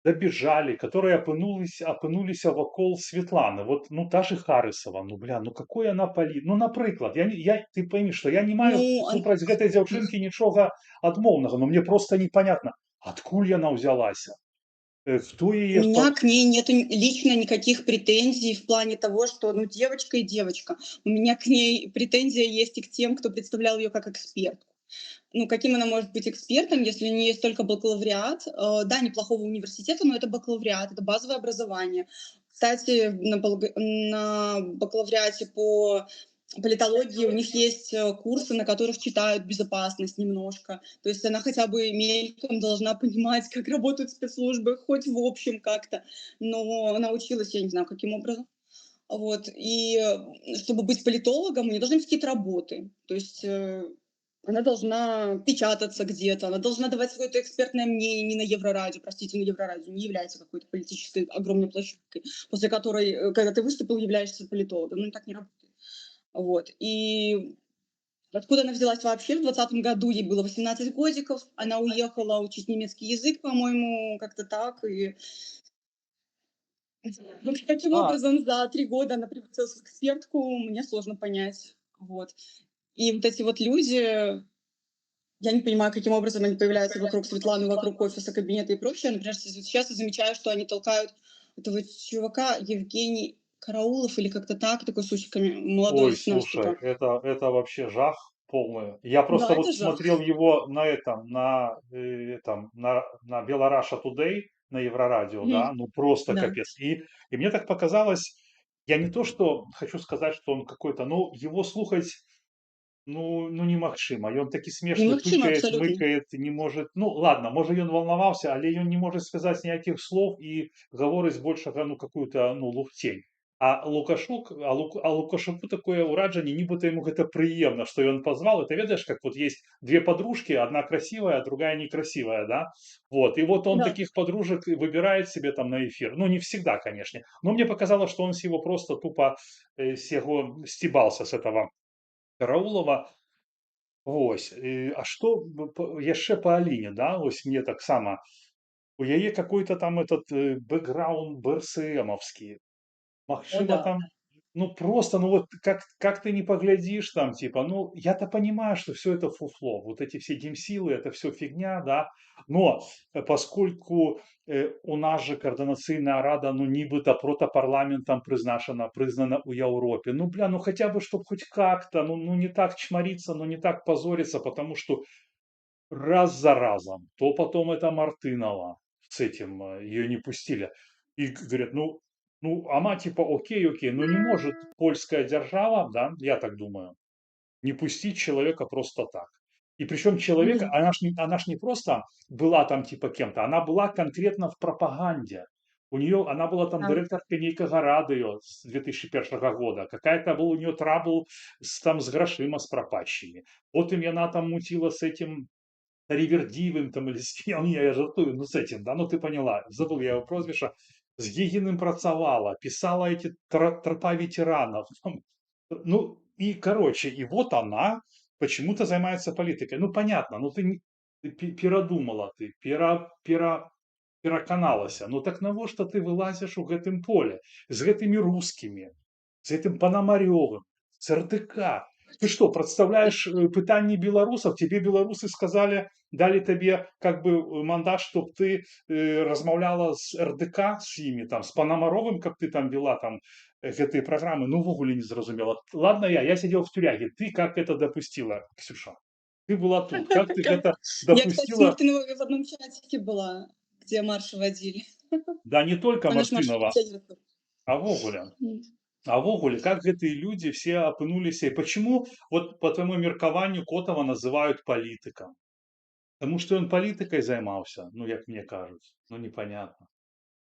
добежали, которые апынуліся вакол Светланы? Вот, ну, та же Харысова, ну, бля, ну какой она ну, напрыклад, ты пойми, что я не маю Ну, супраць гэтай дзяўчынкі нічога адмоўнага, но мне просто непонятно, адкуль яна ўзялася? Кто у яе меня к ней нет лично никаких претензий в плане того, что, ну, девочка и девочка. У меня к ней претензия есть и к тем, кто представлял ее как экспертку. Ну, каким она может быть экспертом, если у нее есть только бакалавриат? Да, неплохого университета, но это бакалавриат, это базовое образование. Кстати, на бакалавриате по политологии у них есть курсы, на которых читают безопасность немножко. То есть она хотя бы мельком должна понимать, как работают спецслужбы, хоть в общем как-то. Но она училась, я не знаю, каким образом. Вот. И чтобы быть политологом, у нее должны быть какие-то работы. То есть она должна печататься где-то, она должна давать какое-то экспертное мнение не на Еврорадио. Простите, на Еврорадио не является какой-то политической огромной площадкой, после которой, когда ты выступил, являешься политологом. Ну, так не работает. Вот. И откуда она взялась вообще? В 2020 году ей было 18 годиков, она уехала учить немецкий язык, по-моему, как-то так. И вот каким А, образом за 3 года она превратилась в экспертку, мне сложно понять. Вот. И вот эти вот люди, я не понимаю, каким образом они появляются вокруг Светланы, вокруг офиса, кабинета и прочее. Например, сейчас я замечаю, что они толкают этого чувака Евгений Караулов или как-то так, такой с усиками, молодой ой, с нас, слушай, типа. это вообще жах полный. Я просто Да, вот это жах. смотрел его на Белораша Today, на Еврорадио, да, Мгм. ну просто Да. капец. И мне так показалось, я не то, что хочу сказать, что он какой-то, ну, его слухать, ну немагчыма. Ён такі смешны, Немагчыма тыкает, абсолютно. мыкает, не может. Ну ладно, можа ён валнаваўся, але ён не может сказать ніякіх слов і гаворыць большага, ну, какую-то, ну, лухцень. А Лукашуку такое ўражанне, нібыта ему гэта прыемна, что ён позвал. Это ведаешь, как вот есть две подружки, одна красивая, а другая некрасивая, да? Вот, и вот он Да. таких подружек и выбирает себе там на эфир. Ну, не всегда, конечно. Но мне показалось, что он с его просто тупо с его стебался с этого Караулова. Вось. А што яшчэ па Аліне, да, вось мне таксама у яе какой-то там этот бэкграунд БРСМовский. О, Магчыма, да. там, ну, просто, ну, вот как ты не поглядишь там, типа, ну, я-то понимаю, что все это фуфло, вот эти все димсилы, это все фигня, да, но поскольку у нас же координаційная рада, ну, нібыта протапарламентом признана у Европе, ну, бля, ну, хотя бы, чтобы хоть как-то, ну, не так чмориться, ну, не так позориться, потому что раз за разом, то потом это Мартынова с этим, ее не пустили. И говорят, ну, она типа окей, но не может польская держава, да, я так думаю, не пустить человека просто так. И причем человека, Мгм. она ж не просто была там типа кем-то, она была конкретно в пропаганде. Она была там Да. директорка нейкага радио с 2001 года. Какая-то был у нее трабл с грошима, с пропащими. Потом она там мутила с этим Ривердивым там или с кем, я жартую, ну с этим, да, ну ты поняла, забыл я его прозвище, с Гигиным працавала, писала эти тропа ветеранов, там, ну и, короче, и вот она почему-то занимается политикой. Ну понятно, ну ты перадумала, ты пераканалася. Ну так навошта ты вылазишь у гэтым поле з гэтымі рускімі, з гэтым панамарёвым, з РДК? Ты что, представляешь пытанні беларусаў? Тебе беларусы сказали, дали тебе как бы мандат, чтоб ты размаўляла з РДК з імі, там, з панамаровым, каб ты там вела там гэтые программы, ну увогуле не зразумела. Ладно, я сидел в тюряге, ты как это допустила, Ксюша? Ты была тут, как ты это Я, кстати, с допустила? Мартыновой в одном чатике была, где марши водили. Да не только Она ж марш Мартынова, организатор. а вогуле. М. А вогуле, как гэтыя люди все апынуліся, и почему, вот по твоему меркаванню, Котова называют политиком? Потому что он политикой займаўся, ну, як мне кажется, ну, непонятно.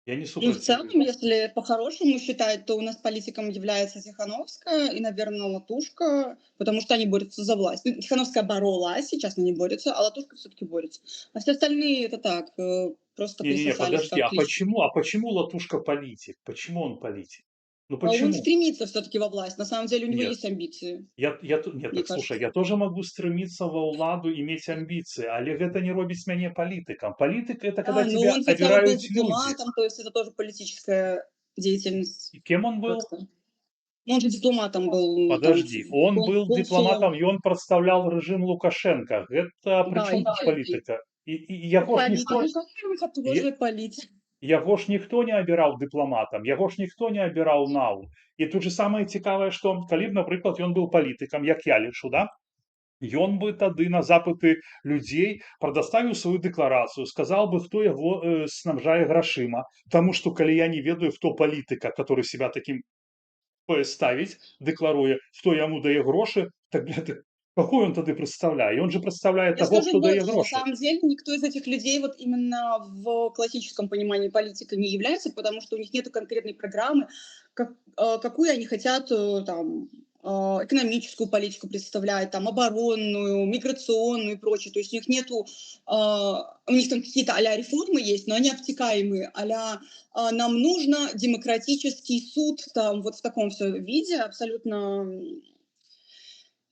Я не Ну, в супраць. целом, если по-хорошему считать, то у нас политиком является Тихановская и, наверное, Латушка, потому что они борются за власть. Ну, Тихановская боролась, сейчас они не борются, а Латушка все-таки борется. А все остальные это так, просто Не-не-не, присосались подожди, как клички. а почему Латушка политик? Почему он политик? Ну Он почему? стремится все-таки во власть. На самом деле у него Нет. есть амбиции, Нет, мне так слушай, кажется. я тоже могу стремиться ва ўладу, иметь амбиции, але гэта не робіць мяне палітыкам. Палітык — это когда Да, но тебя он хотя бы был обирают люди. дипломатом, то есть это тоже политическая деятельность И кем он был? как-то. Ну, он же дипломатом был, там, Подожди, он был дипломатом, консулом. и он представлял режим Лукашенко. Это при Да, чём тут политика? И яго ж политик. ніхто, Ну, Лукашенко е тоже политик. яго ж ніхто не абіраў дыпламатам, яго ж ніхто не абіраў нау. І тут же самае цікавае, што калі б, напрыклад, ён быў палітыкам, як я лічу, да, ён бы тады на запыты людзей прадаставіў сваю дэкларацыю, сказаў бы, хто яго снабжае грашыма. Таму што калі я не ведаю, хто палітыка, который себя таким ставіць, дэкларуе, хто яму дае грошы, так какой он тады прадстаўляе? Он же прадстаўляе Я таго, скажу хто дае больше, на грошы. самом деле никто из этих людей вот именно в классическом понимании политика не является, потому что у них нет конкретной программы, какую они хотят там экономическую политику представлять, там оборонную, миграционную и прочее. То есть у них нету, у них там какие-то а-ля реформы есть, но они обтекаемые, а-ля нам нужно демократический суд, там вот в таком все виде, абсолютно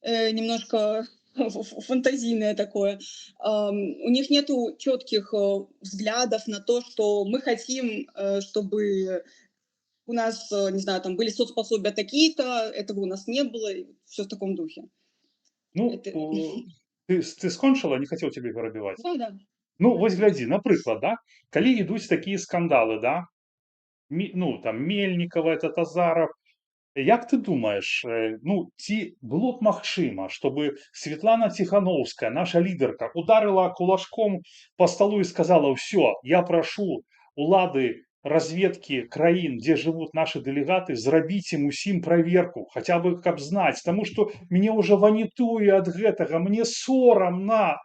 немножко фантазийное такое. У них нету четких взглядов на то, что мы хотим, чтобы у нас, не знаю, там были соцпособия такие-то, этого у нас не было, и все в таком духе. Ну, Это... ты скончыла, не хацеў цябе перабіваць. Да, да. Ну, вось глядзі, напрыклад, да, калі ідуць такія скандалы, да, ну, там, Мельнікава, это Тазаров, як ты думаешь, ну, ці было б магчыма, чтобы Светлана Тихановская, наша лидерка, ударила кулачком по столу и сказала: все, я прошу улады разведки краін, где живут наши делегаты, зрабіць ім усім проверку, хотя бы каб знать, потому что мне уже ванітуе от гэтага, мне сорамна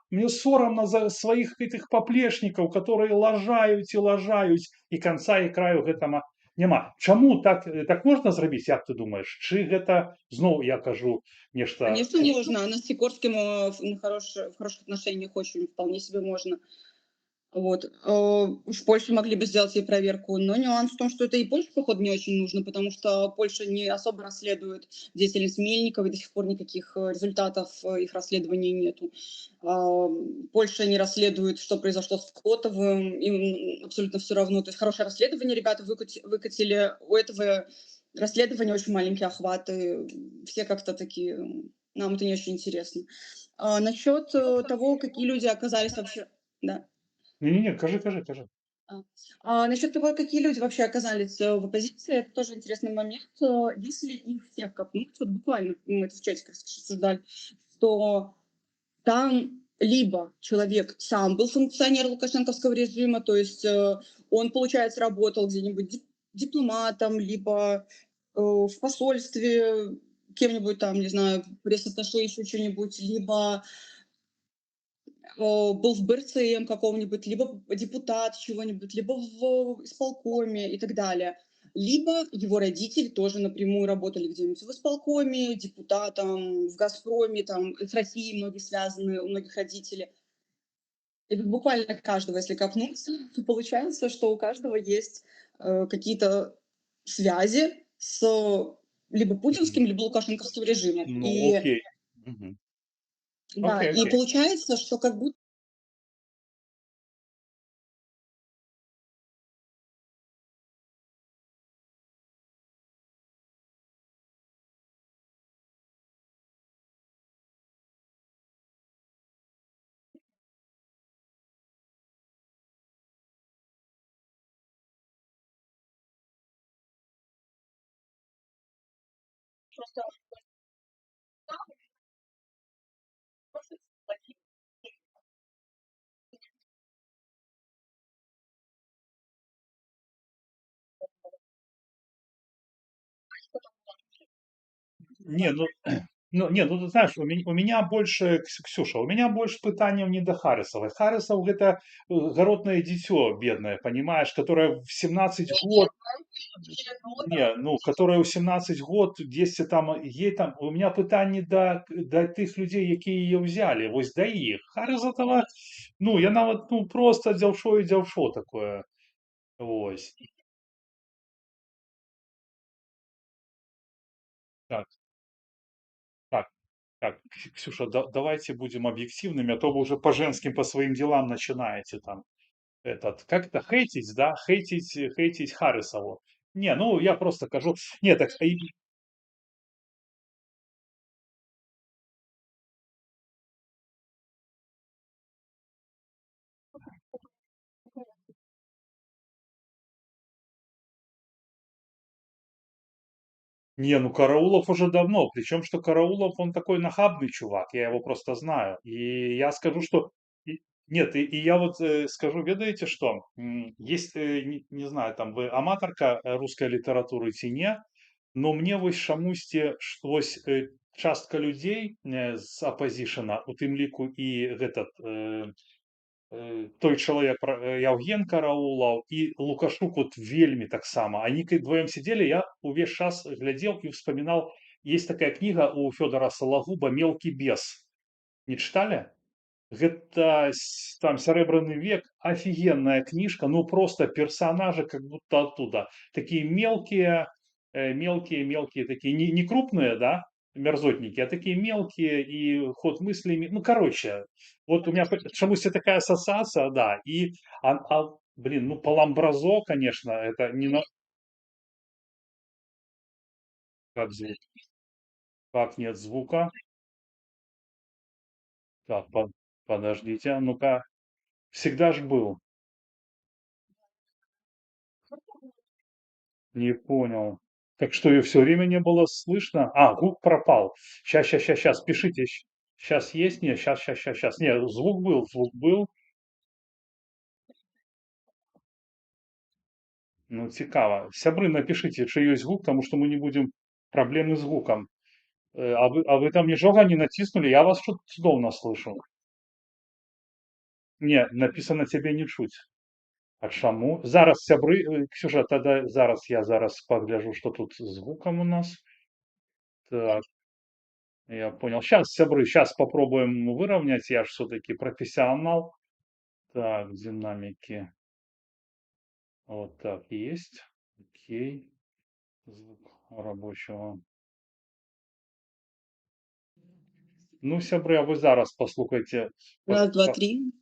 за своих этих поплечников, которые лажаюць и конца и краю гэтага няма. Чаму так можна зрабіць, як ты думаешь? Чи гэта зноў я кажу нешта? Конечно, можно. Она с Сикорским в хороших отношениях очень вполне себе можно. Вот. В Польше могли бы сделать ей проверку, но нюанс в том, что это и Польше, походу, не очень нужно, потому что Польша не особо расследует деятельность Мельникова, и до сих пор никаких результатов их расследования нету. Польша не расследует, что произошло с Котовым, им абсолютно все равно. То есть хорошее расследование ребята выкатили, у этого расследования очень маленькие охваты, все как-то такие, нам это не очень интересно. Насчет того, какие люди оказались вообще... Да. Не-не-не, кажи. Насчет того, какие люди вообще оказались в оппозиции, это тоже интересный момент. Если их всех копнуть, вот буквально мы это в чатике обсуждали, что там либо человек сам был функционер лукашенковского режима, то есть он, получается, работал где-нибудь дипломатом, либо в посольстве кем-нибудь там, не знаю, пресс-атташе, еще что-нибудь, либо был в БРЦМ каком-нибудь, либо депутат чего-нибудь, либо в исполкоме и так далее. Либо его родители тоже напрямую работали где-нибудь в исполкоме, депутатом, в «Газпроме», там, с Россией многие связаны, у многих родители. И вот буквально каждого, если копнуться, то получается, что у каждого есть какие-то связи с либо путинским, либо лукашенковским режимом. Ну, И, окей. Мгм. да, Окей, и окей. получается, что как будто Не, ну, ну ты знаешь, у меня больше, Ксюша, у меня больше пытаний не до Харрисовой. Харрисов это городное дитё бедное, понимаешь, которое в 17 год, не, ну, которая ў 17 год дзесьці там ей там у меня пытанне да тых людзей, якія яе ўзялі, вось да іх. Харрисова, ну, я нават, ну, просто дзяўшо і дзяўшо такое. Вось. Так, так, так, Ксюша, давайте будем объективными, а то вы уже по женским, по своим делам начинаете там. Как это, хейтить, да? Хейтить Харрисову. Не, ну, я просто скажу. Нет, так, не, ну Караулов уже давно. Причем, что Караулов, он такой нахабный чувак, я его просто знаю. И я скажу, что... Нет, и я вот скажу, ведаете что? Есть, не знаю, там, вы аматорка русской литературы ці не, но мне вось шамусьці вось частка людей з апозішана, у тым ліку і гэтат той чалавек Яўген Караулаў і Лукашук вот вельмі таксама. Они вдвоем сидели, я увесь час глядел и вспоминал. Есть такая книга у Федора Сологуба «Мелкий бес». Не читали? Гэта там «Серебряный век», офигенная книжка, ну просто персонажи как будто оттуда. Такие мелкие, мелкие такие, не крупные, да, мерзотники, а такие мелкие и ход мыслями. Ну, короче, вот у меня почему-то такая ассоциация, да. Блин, ну, Паламбразо, конечно, это не на... Как звук? Как нет звука? Так, подождите, ну-ка. Всегда ж был. Не понял. Так что ее все время не было слышно? А, звук пропал. Сейчас, пишите. Сейчас есть? Нет, сейчас. Нет, звук был. Ну, цікаво. Сябры, напишите, чи есть звук, потому что мы не будем проблемы с звуком. А вы там ничего не натиснули? Я вас что-то цудовно слышу. Не, написано тебе не чуть. А чаму? Зараз, сябры, Ксюша, тогда зараз погляжу, что тут с звуком у нас. Так. Я понял. Сейчас, сябры, сейчас попробуем выровнять. Я же все-таки профессионал. Так, динамики. Вот так есть. Окей. Звук рабочего. Ну, сябры, а вы зараз послухайте. Раз, два, три.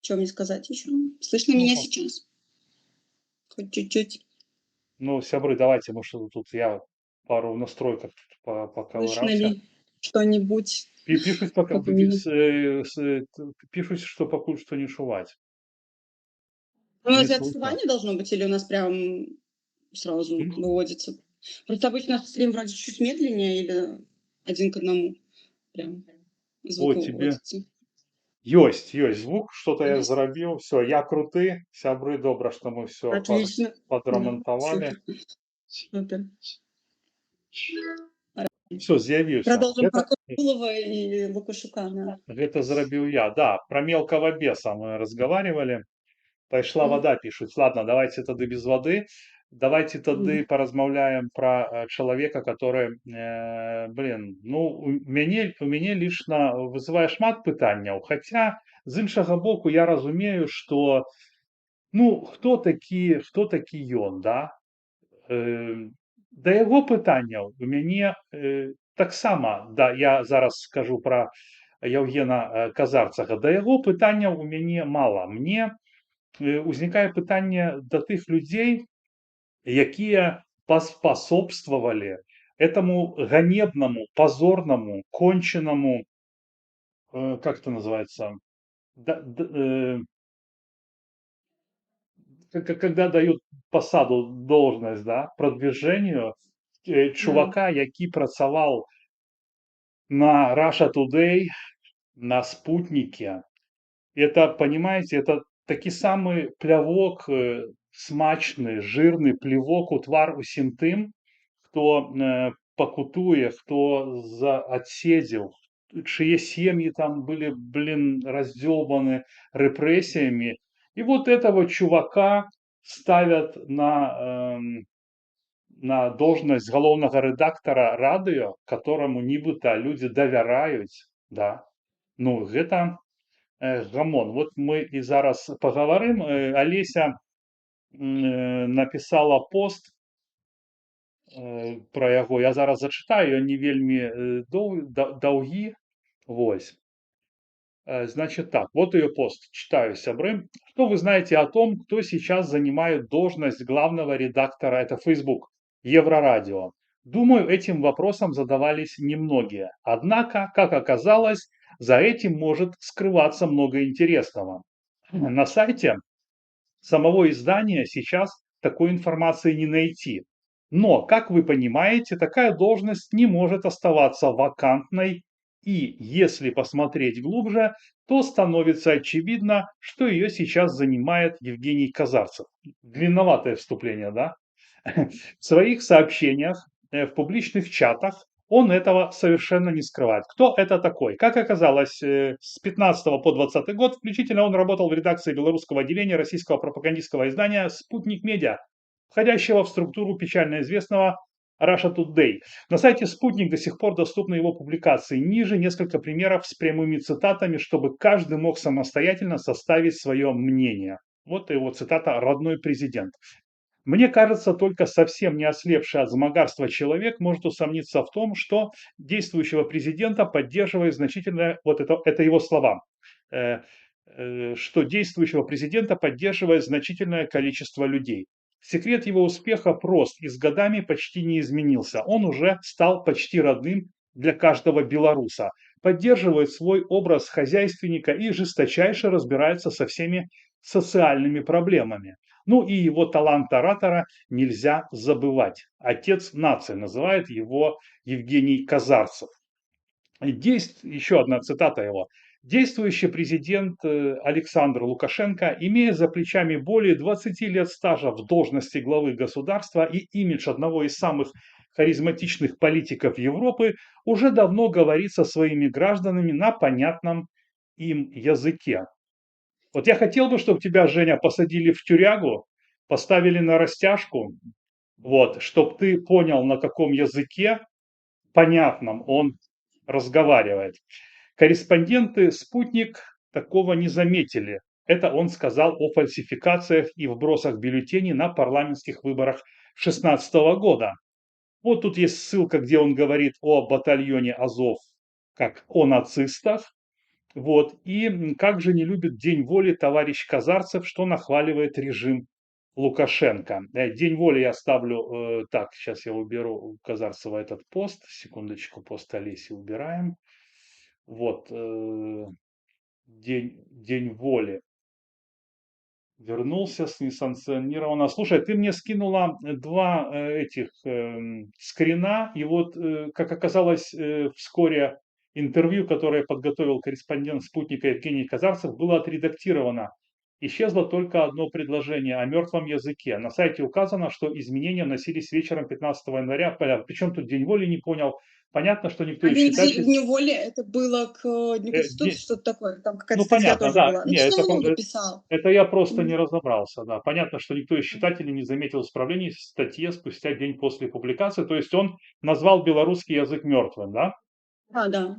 Что мне сказать еще? Слышно Ну, меня сейчас? Хоть чуть-чуть. ну, сябры, давайте, мы что тут я пару в настройках тут Слышно поковырялся. ли что-нибудь? Пишут, пока, Как у меня? пишут, что пока что не шувать. У нас Не слышно. отставание должно быть или у нас прям сразу выводится? Просто обычно стрим вроде чуть медленнее или один к одному. Прям звук тебе. выводится. Ёсть звук, что-то я Есть? заробил. Все, я крутый, сябры, добро, что мы все Отлично. подремонтовали. Супер. Все, з'явився. Продолжим про Караулова и Лукашука. Да. Это заробил я. Да, про мелкого беса мы разговаривали. Пошла вода, пишут. Ладно, давайте тогда без воды. Давайте тогда поразмаўляем про человека, который, блин, ну, у мяне лично вызывае шмат пытанняў. Хотя, з іншага боку, я разумею, что, ну, хто такі ён, да? Да яго пытанняў у мяне таксама, да, я зараз скажу про Яўгена Казарцага, да яго пытанняў у мяне мала. Мне узнікае пытанне да тых людзей, якія паспасобствавалі этому ганебному, позорному, конченному, как это называется, когда дают посаду должность, да, продвижению чувака, які працаваў на Russia Today, на Спутнике. Это, понимаете, это такі самы плявок, смачны, жирны плевок у твар усім тым, хто пакутуе, хто адседзеў, чые семьи там были, блин, раздёбаны репрессиями. И вот этого чувака ставят на должность галоўнага рэдактара радыё, которому нібыта люди давяраюць, да. Ну, гэта гамон. Вот мы и зараз поговорим. Олеся написала пост пра яго. Я зараз зачытаю, ён не вельмі даўгі. Вось. Значит так, вот ее пост, читаю, сябры. Что вы знаете о том, кто сейчас занимает должность главного редактора, это Facebook, Еврорадио? Думаю, этим вопросом задавались немногие. Однако, как оказалось, за этим может скрываться много интересного. На сайте самого издания сейчас такой информации не найти. Но, как вы понимаете, такая должность не может оставаться вакантной, и если посмотреть глубже, то становится очевидно, что ее сейчас занимает Евгений Казарцев. Длинноватое вступление, да? В своих сообщениях, в публичных чатах он этого совершенно не скрывает. Кто это такой? Как оказалось, с 15 по 20 год включительно он работал в редакции белорусского отделения российского пропагандистского издания «Спутник Медиа», входящего в структуру печально известного Russia Today. На сайте «Спутник» до сих пор доступны его публикации. Ниже несколько примеров с прямыми цитатами, чтобы каждый мог самостоятельно составить свое мнение. Вот его цитата «Родной президент». Мне кажется, только совсем не ослепший от змагарства человек может усомниться в том, что действующего президента поддерживает значительное, вот это его слова, что действующего президента поддерживает значительное количество людей. Секрет его успеха прост и с годами почти не изменился. Он уже стал почти родным для каждого белоруса, поддерживает свой образ хозяйственника и жесточайше разбирается со всеми социальными проблемами. Ну и его талант оратора нельзя забывать. Отец нации, называет его Евгений Казарцев. Еще одна цитата его. Действующий президент Александр Лукашенко, имея за плечами более 20 лет стажа в должности главы государства и имидж одного из самых харизматичных политиков Европы, уже давно говорит со своими гражданами на понятном им языке. Вот я хотел бы, чтобы тебя, Женя, посадили в тюрягу, поставили на растяжку, вот, чтобы ты понял, на каком языке понятном он разговаривает. Корреспонденты «Спутник» такого не заметили. Это он сказал о фальсификациях и вбросах бюллетеней на парламентских выборах 2016 года. Вот тут есть ссылка, где он говорит о батальоне Азов как о нацистах. Вот. И как же не любит День воли товарищ Казарцев, что нахваливает режим Лукашенко. День воли я ставлю... Так, сейчас я уберу у Казарцева этот пост. Секундочку, пост Олеси убираем. Вот. День воли. Вернулся с несанкционированно. Слушай, ты мне скинула два этих скрина, и вот, как оказалось, вскоре интервью, которое подготовил корреспондент «Спутника» Евгений Казарцев, было отредактировано. Исчезло только одно предложение о мертвом языке. На сайте указано, что изменения вносились вечером 15 января. Причем тут День воли, не понял. Понятно, что никто из читателей... Дню воли это было к Дню Конституции, что-то такое. Там какая-то Ну, статья понятно, тоже да. была. Ну, Не, что он написал? это я просто не разобрался, да. Понятно, что никто из читателей не заметил исправлений в статье спустя день после публикации. То есть он назвал белорусский язык мертвым, да? Да.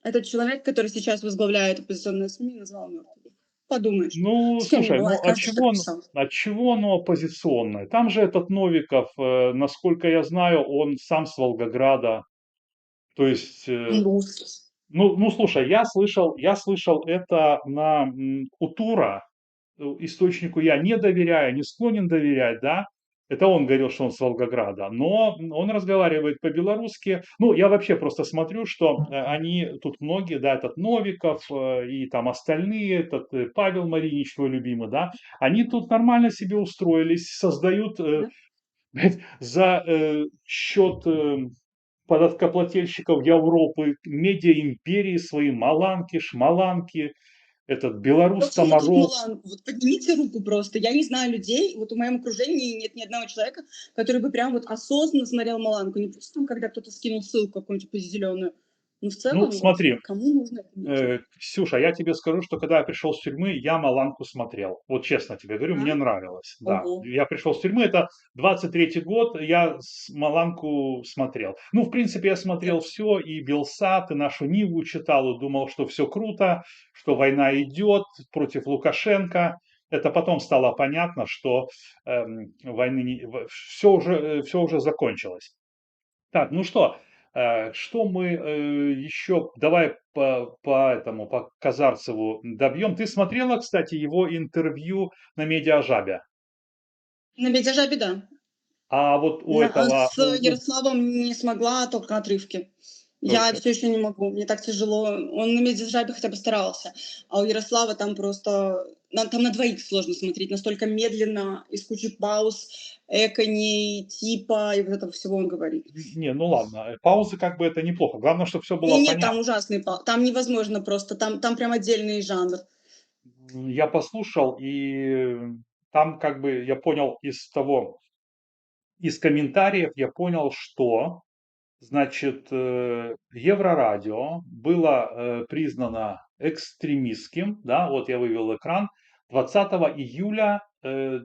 Этот человек, который сейчас возглавляет оппозиционные СМИ, назвал мертвым. Подумаешь. Ну, С кем не слушай, бывает, каждый что писал. от чего оно оппозиционное? Там же этот Новиков, насколько я знаю, он сам с Волгограда. То есть... Ну, слушай, я слышал это у Тура, источнику я не доверяю, не склонен доверять, да. Это он говорил, что он с Волгограда, но он разговаривает по-белорусски. Ну, я вообще просто смотрю, что они тут многие, да, этот Новиков и там остальные, этот Павел Маринич, твой любимый, да, они тут нормально себе устроились, создают за счет податковплательщиков Европы, медиа-империи свои маланки, шмаланки, этот белорус-томоров. Вот поднимите руку просто. Я не знаю людей, вот в моем окружении нет ни одного человека, который бы прям вот осознанно смотрел маланку. Не просто там, когда кто-то скинул ссылку какую-нибудь позеленую. Ну, в целом, смотри, кому нужно это? Ксюша, я тебе скажу, что когда я пришел с тюрьмы, я маланку смотрел. Вот честно тебе говорю, мне нравилось. Да. Я пришел с тюрьмы, это 23-й год, я маланку смотрел. Ну, в принципе, я смотрел все, и Белсат, и нашу Ниву читал, и думал, что все круто, что война идет против Лукашенко. Это потом стало понятно, что войны все уже закончилось. Так, ну что мы еще, давай по Казарцеву добьем. Ты смотрела, кстати, его интервью на Медиажабе? На Медиажабе, да. А вот у этого, С Ярославом не смогла, только отрывки. Я Только. все еще не могу, мне так тяжело. Он на Медиажабе хотя бы старался, а у Ярослава там просто... Там на двоих сложно смотреть, настолько медленно, из кучи пауз, эконей, типа, и вот этого всего он говорит. Не, ну ладно, паузы как бы это неплохо. Главное, чтобы все было Нет, там понятно. ужасные паузы, там невозможно просто, там прям отдельный жанр. Я послушал, и там как бы я понял из комментариев я понял, что, значит, Еврорадио было признано экстремистским, да, вот я вывел экран, 20 июля 22-го.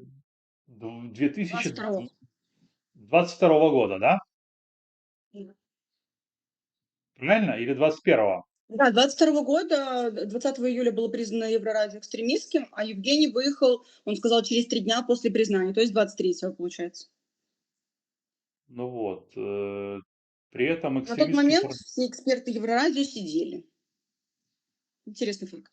2022 года, да? Да. Правильно? Или 21-го? Да, 22 года, 20 июля было признано Еврорадио экстремистским, а Евгений выехал, он сказал, через 3 дня после признания, то есть 23-го, получается. Ну вот, при этом На тот экстремистский... момент все эксперты Еврорадио сидели. Интересный факт.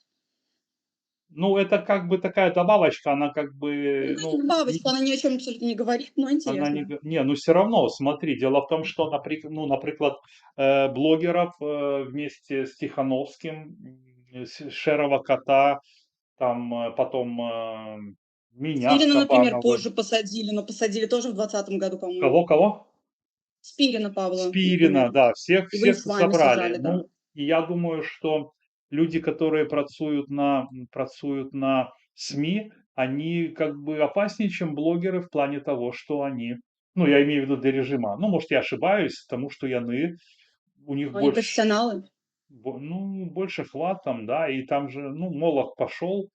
Ну, это как бы такая добавочка, она как бы, Ну, ну, это бабочка, она ни о чем абсолютно не говорит, но она интересно. не, ну все равно, смотри, дело в том, что, ну, например, блогеров вместе с Тихановским, Шерова Кота, там потом меня с Спирина, например, Кабановым. позже посадили, но посадили тоже в 2020 году, по-моему. Кого? Спирина Павла, Спирина, например. да, всех Его и с вами забрали. сажали, да. Ну, и я думаю, что люди, которые працуют на СМИ, они как бы опаснее, чем блогеры в плане того, что они, ну, я имею в виду для режима. Ну, может, я ошибаюсь, потому что яны, у них Они больше, профессионалы. ну, больше хват там, да, и там же, ну, Молох пошел.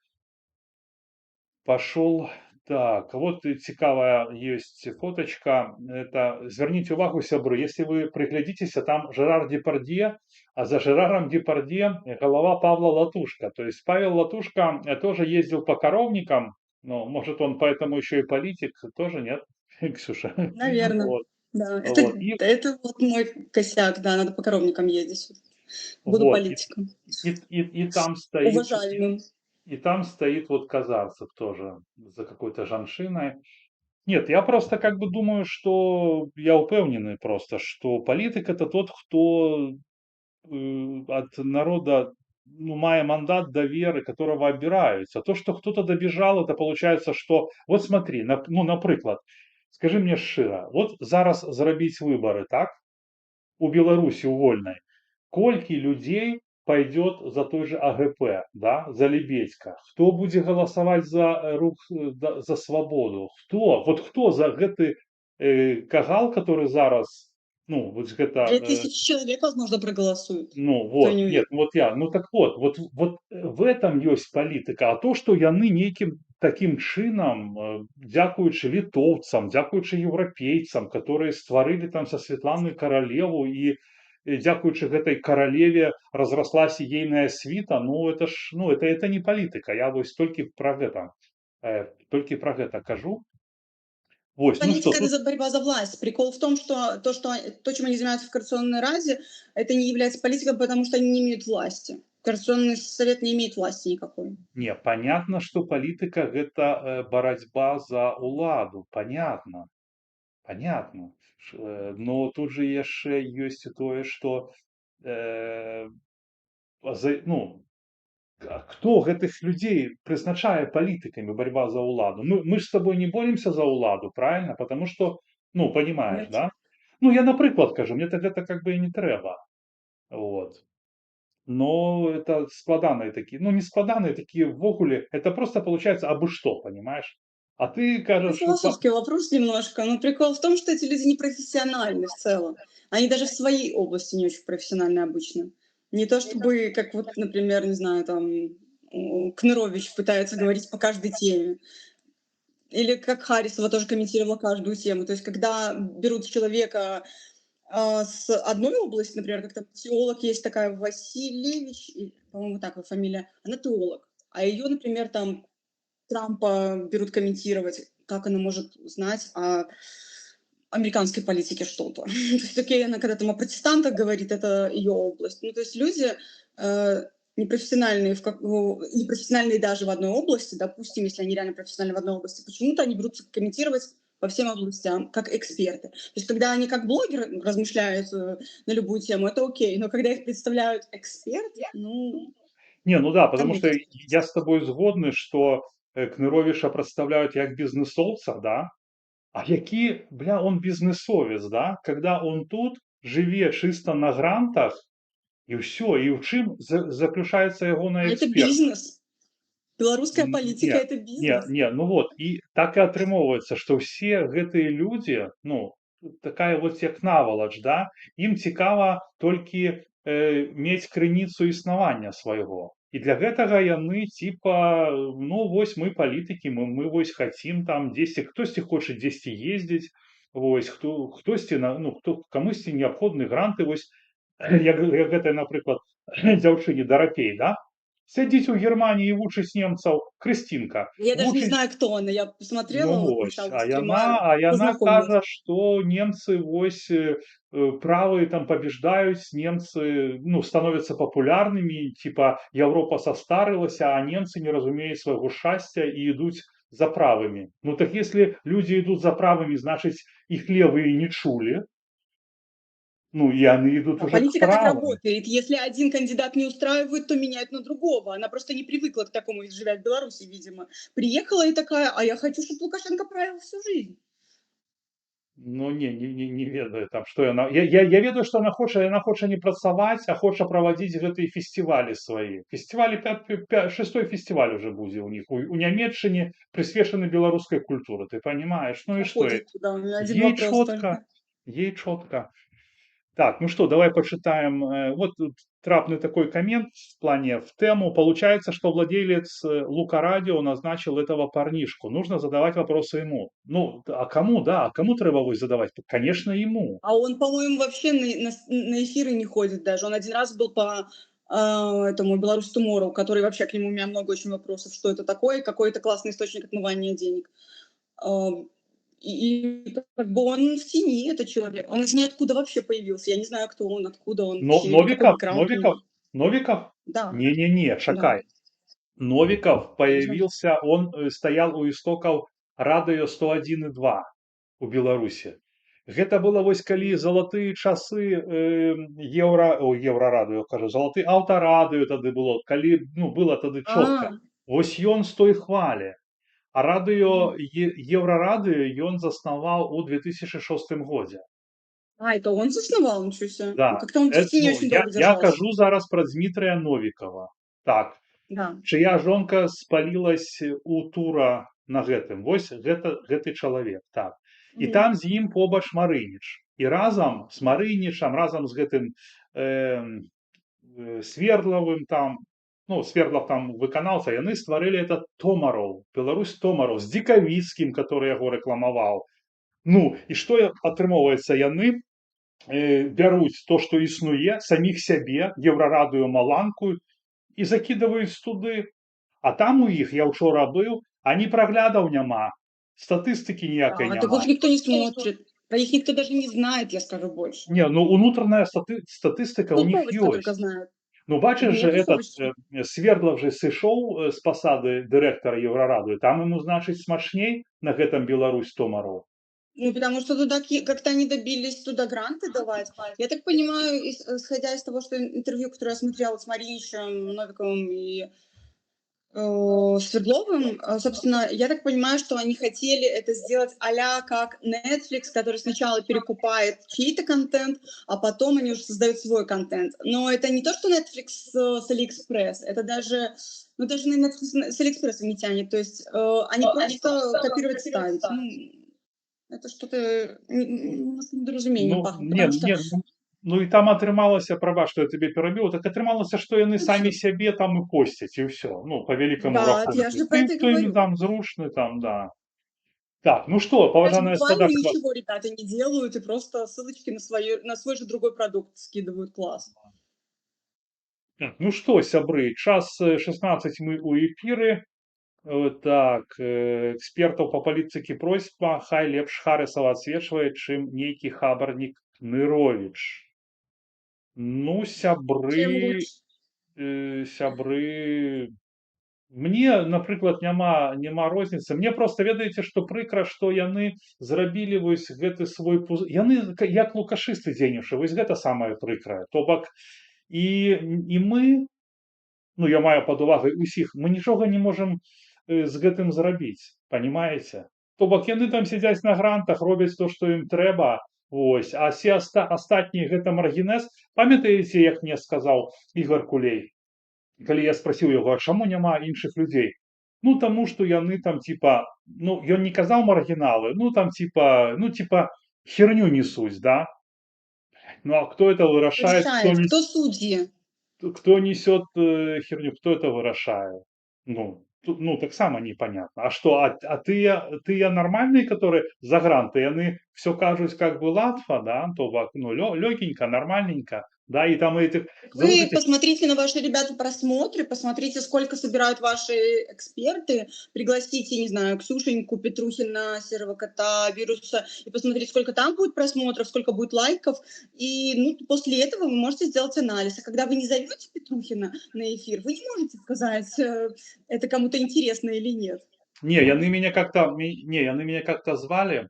Так, вот і цікава есть фоточка. Это, зверніть увагу, сябры, если вы приглядитесь, там Жерар Депардье, а за Жераром Депардье голова Павла Латушка. То есть Павел Латушка тоже ездил по коровникам, но может он поэтому еще и политик, тоже нет, Ксюша? Наверное. Вот, Да, вот, и, это вот мой косяк, да, надо по коровникам ездить. Буду вот, политиком. и там стоит, Уважаемым. и там стоит вот Казарцев тоже за какой-то жаншиной. Нет, я просто как бы думаю, что я упевнений просто, что политик это тот, кто от народа, ну, мае мандат довіри, которого обираются. То, что кто-то добежал, это получается, что, вот смотри, ну, наприклад, скажи мне шчыра, вот зараз зрабіць выборы, так, у Беларуси у вольной, колькі людей пойдет за той же АГП, да, за Лебедька? Кто будет голосовать за рух, за свободу? Кто за гэты кагал, который зараз, ну, вот гэта, 2000 человек, возможно, проголосуют. ну, Кто не вот, нет, уверен. ну так вот в этом есть политика, а то, что яны нейкім таким чынам, дзякуючы літоўцам, дзякуючы еўрапейцам, которые стварылі там са Святланы каралеву і дзякуючы гэтай каралеве разраслася ейная світа, ну это ж, ну это не политика, я вось толькі пра гэта кажу. Вось, ну что, Политика — это борьба за власть. Прикол в том, что то, чем они занимаются в Координационной Раде, это не является политикой, потому что они не имеют власти. Координационный совет не имеет власти никакой. не, понятно, что политика гэта барацьба за уладу, понятно. Понятно. Но тут же яшчэ ёсць і тое, што ну, кто гэтых людзей прызначае палітыкамі, борьба за уладу? Мы ж с тобой не боремся за уладу, правильно? Потому что, ну, понимаешь, Нет. да? Ну, я напрыклад кажу, мне гэта как бы і не трэба. Вот. Но это складаныя такие, ну, не складаныя такие ввогуле, это просто получается абы што, понимаешь? А ты Это кажаш, что философский вопрос немножко, но прикол в том, что эти люди не профессиональны в целом. Они даже в своей области не очень профессиональны обычно. Не то чтобы, как вот, например, не знаю, там, Кнырович пытается говорить по каждой теме. Или как Харисова тоже комментировала каждую тему. То есть когда берут человека с одной области, например, как там теолог есть такая Васильевич, по-моему, так ее фамилия, она теолог. А ее, например, там Трампа берут комментировать, как она может знать о американской политике что-то. То есть, окей, она когда там о протестантах говорит, это ее область. Ну, то есть люди непрофессиональные, непрофессиональные даже в одной области, допустим, если они реально профессиональны в одной области, почему-то они берутся комментировать по всем областям, как эксперты. То есть, когда они как блогеры размышляют на любую тему, это окей, но когда их представляют эксперты, ну... Не, ну да, там потому мне что кажется, я з тобою згодний, що Книровіша представляють як бізнесовця, да? А який, бля, он бізнесовець, да? Когда он тут живе чисто на грантах, і все, і в чим заключається його на это експерт? бизнес. Белорусская политика — Не, это бизнес. ну вот, і так і атрымоўваецца, што ўсе гэтыя людзі, ну, такая вот як навалач, да, ім цікава толькі мець крыніцу існавання свайго. І для гэтага яны типа, ну вось мы палітыкі, мы вось хацім там дзесьці, хтосьці хоча дзесьці ездзіць, вось, хтосьці, ну, камусьці неабходны гранты, вось, як гэта, напрыклад, дзяўчыне Дарапей, да? Сядзіць у Германии и вучыць немцаў, Крыстинка. Я даже не знаю, кто она. Я посмотрела, Ну вот вось, начало а стрима, яна познакомилась. кажа, што немцы вось правые там побеждаюць, немцы, ну, становятся популярнымі, типа Европа состарылася, а немцы не разумеюць свайго шчасця і ідуць за правымі. Ну так если люди идут за правыми, значит их левые не чули, ну и они идут А уже к политика так правым. работает. Если один кандидат не устраивает, то меняют на другого. Она просто не привыкла к такому, живя в Беларуси, видимо. Приехала и такая, а я хочу, чтобы Лукашенко правил всю жизнь. Ну не ведаю там, што яна. Я ведаю, што яна хоча не працаваць, а хоча праводзіць гэтыя фестывалі свае. Фестывалі 6-й фестиваль уже будзе ў іх у Нямецчыне, прысвечаны беларускай культуры. Ты понимаешь? Ну и что? Заходит туда, у меня один Ей вопрос чётка, только. ей чётка. Так, ну что, давай почитаем. Вот тут трапный такой коммент в плане в тему. Получается, что владелец Лука Радио назначил этого парнишку. Нужно задавать вопросы ему. Ну, а кому, да, а кому треба вось задавать? Конечно, ему. А он, по-моему, вообще на эфиры не ходит даже. Он один раз был по этому Беларусь Tomorrow, который вообще к нему у меня много очень вопросов, что это такое, какой это классный источник отмывания денег. И как бы он в тени, этот человек. Он из ниоткуда вообще появился. Я не знаю, кто он, откуда он, Но, какой бэкграунд у него. Новиков? Да. Не, шакай. Да. Новиков появился, он стоял у истоков радио 101,2 у Беларуси. Гэта было вось калі залатыя часы еўрарадыё, кажу, залаты аўтарадыё тады было, калі, ну, было тады чётка. Вось ён з той хвалі. А радыё еўрарадыё ён заснаваў у 2006 годзе. А, это он засновал, ничего себе. Да. Ну, как-то он в тени очень долго Я держался. кажу зараз пра Дмітрыя Новікова. Так. Да. Чыя жонка спалілась у тура на гэтым. Вось гэты чалавек. Так. І там з ім побач Марыніч. І разам з Марынічам, разам з гэтым Свердлавым там, ну, Свердлов там выканаўца, яны стварылі этот Томароў, Беларусь Томароў, з Дзікавіцкім, который яго рэкламаваў. Ну, і што атрымоўваецца, яны бяруць то, што існуе, саміх сябе, еўрарадыё маланку, і закідваюць туды. А там у іх, я учора быў, ані праглядаў няма, статыстыкі ніякай А, няма. так их никто не смотрит. Про них никто даже не знает, я скажу больше. Не, ну унутраная статыстыка у них Полковочка только ёсць. знает. Ну, бачиш же, этот Полковочка. Свердлов же сышоў з пасады дырэктара Еўрараду, там ему, значит, смачней на гэтым Беларусь Томароў. Ну, потому что туда как-то они добились туда гранты давать. Я так понимаю, исходя из того, что интервью, которое я смотрела с Мариничем, Новиковым и Свердловым, собственно, я так понимаю, что они хотели это сделать а-ля как Netflix, который сначала перекупает чей-то контент, а потом они уже создают свой контент. Но это не то, что Netflix с AliExpress, это даже, ну, даже на Netflix с AliExpress не тянет. То есть они просто копировать ставить. Ну, это что-то недоразумением Ну, пахнет, не, потому что... ну і там атрымалася, прабач, што я тебе перабіў, так атрымалася, што яны самі сябе там і посцяць, і ўсё. Ну, по великому Да, рахунку. я же про это и Хто ім говорю. там зручны, там, да. Так, ну что, Даже паважаная буквально стадаква. ничего ребята не делают, и просто ссылочки на свой же другой продукт скидывают. Класс. Ну что, сябры, час 16 мы у эфіры. Так, экспертаў па палітыцы просьба, хай лепш Харысава адсвечвае, чым нейкі хабарнік Ныровіч. Ну, Чем сябры, лучше? сябры, мне, напрыклад, няма розніцы. Мне проста ведаеце, што прыкра, што яны зрабілі вось гэты свой яны як лукашысты дзейнічаюць. Вось гэта самае прыкрае. То бок і мы, ну я маю пад увагай усіх, мы нічога не можам з гэтым зрабіць, панімаеце? То бок яны там сядзяць на грантах, робяць то, што ім трэба, вось, а все астатнія гэта маргінез. Памятаеце, як мне сказаў Ігор Кулей, калі я спрасіў яго, а чаму няма іншых людзей? Ну таму што яны там типа, ну ён не казаў маргіналы, ну там типа херню несуць, да? Ну а кто это Кто вырашает, решает? Кто судьи? кто несет херню, кто это вырашает? Ну, ну так само непонятно. А что, тыя нормальные, которые за гранты, яны все кажуць как бы латва, да, то бок, ну, легенько, нормальненько, да, и там этих, за вот Вы этих, посмотрите на ваши, ребята, просмотры, посмотрите, сколько собирают ваши эксперты, пригласите, не знаю, Ксюшеньку, Петрухина, Серого Кота, Вируса, и посмотрите, сколько там будет просмотров, сколько будет лайков, и ну, после этого вы можете сделать анализ. А когда вы не зовете Петрухина на эфир, вы не можете сказать, это кому-то интересно или нет. яны меня как-то звали,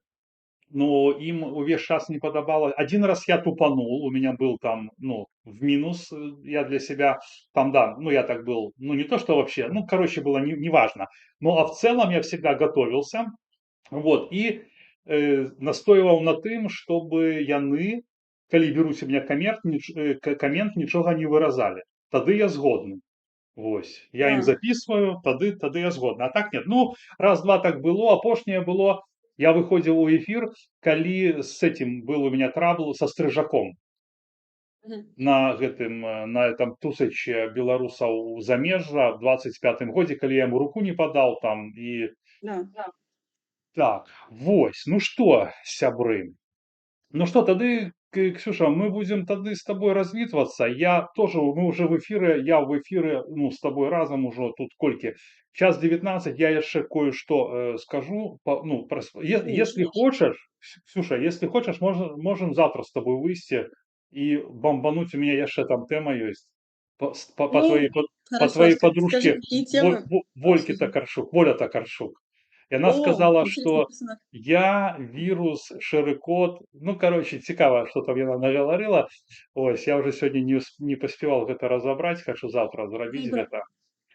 но им увесь час не подобало. Один раз я тупанул, у меня был там, ну, в минус, я для себя там, да, ну, я так был, ну, не то, что вообще, ну, короче, было неважно. Ну, а в целом я всегда готовился, вот, и настойваў на тым, чтобы яны, калі беруць у меня камент, нічога не выразалі. Тады я згодны. Вось, я ім Да. записываю, тады я згодны. А так нет. Ну, раз-два так было, апошняе было, я выходзіў у эфир, калі с этим был у меня трабл со Стрыжаком. Мгм. На этом тусаче беларусаў замежжа в 25-м годзе, калі я ему руку не подал там и Да. так, вось, ну что, сябры, ну что, тады, Ксюша, мы будем тады с тобой развитываться. Я тоже, мы уже в эфире, я в эфире, ну, с тобой разом уже тут кольки. Час 19, я еще кое-что скажу. Ну, если Конечно. хочешь, Ксюша, если хочешь, можем завтра с тобой выйти и бомбануть. У меня еще там тема есть. По Ну, твоей, по хорошо, твоей скажи, подружке какие темы Вольке обсудим. Токарчук, Воля Токарчук. И она О, сказала, интересный что персонаж. я вірус, шэры-код, ну, короче, цікава, што там яна нагаварыла. Ось, я ўжо сёння не паспяваў гэта разабраць, хачу заўтра зрабіць Добро. гэта,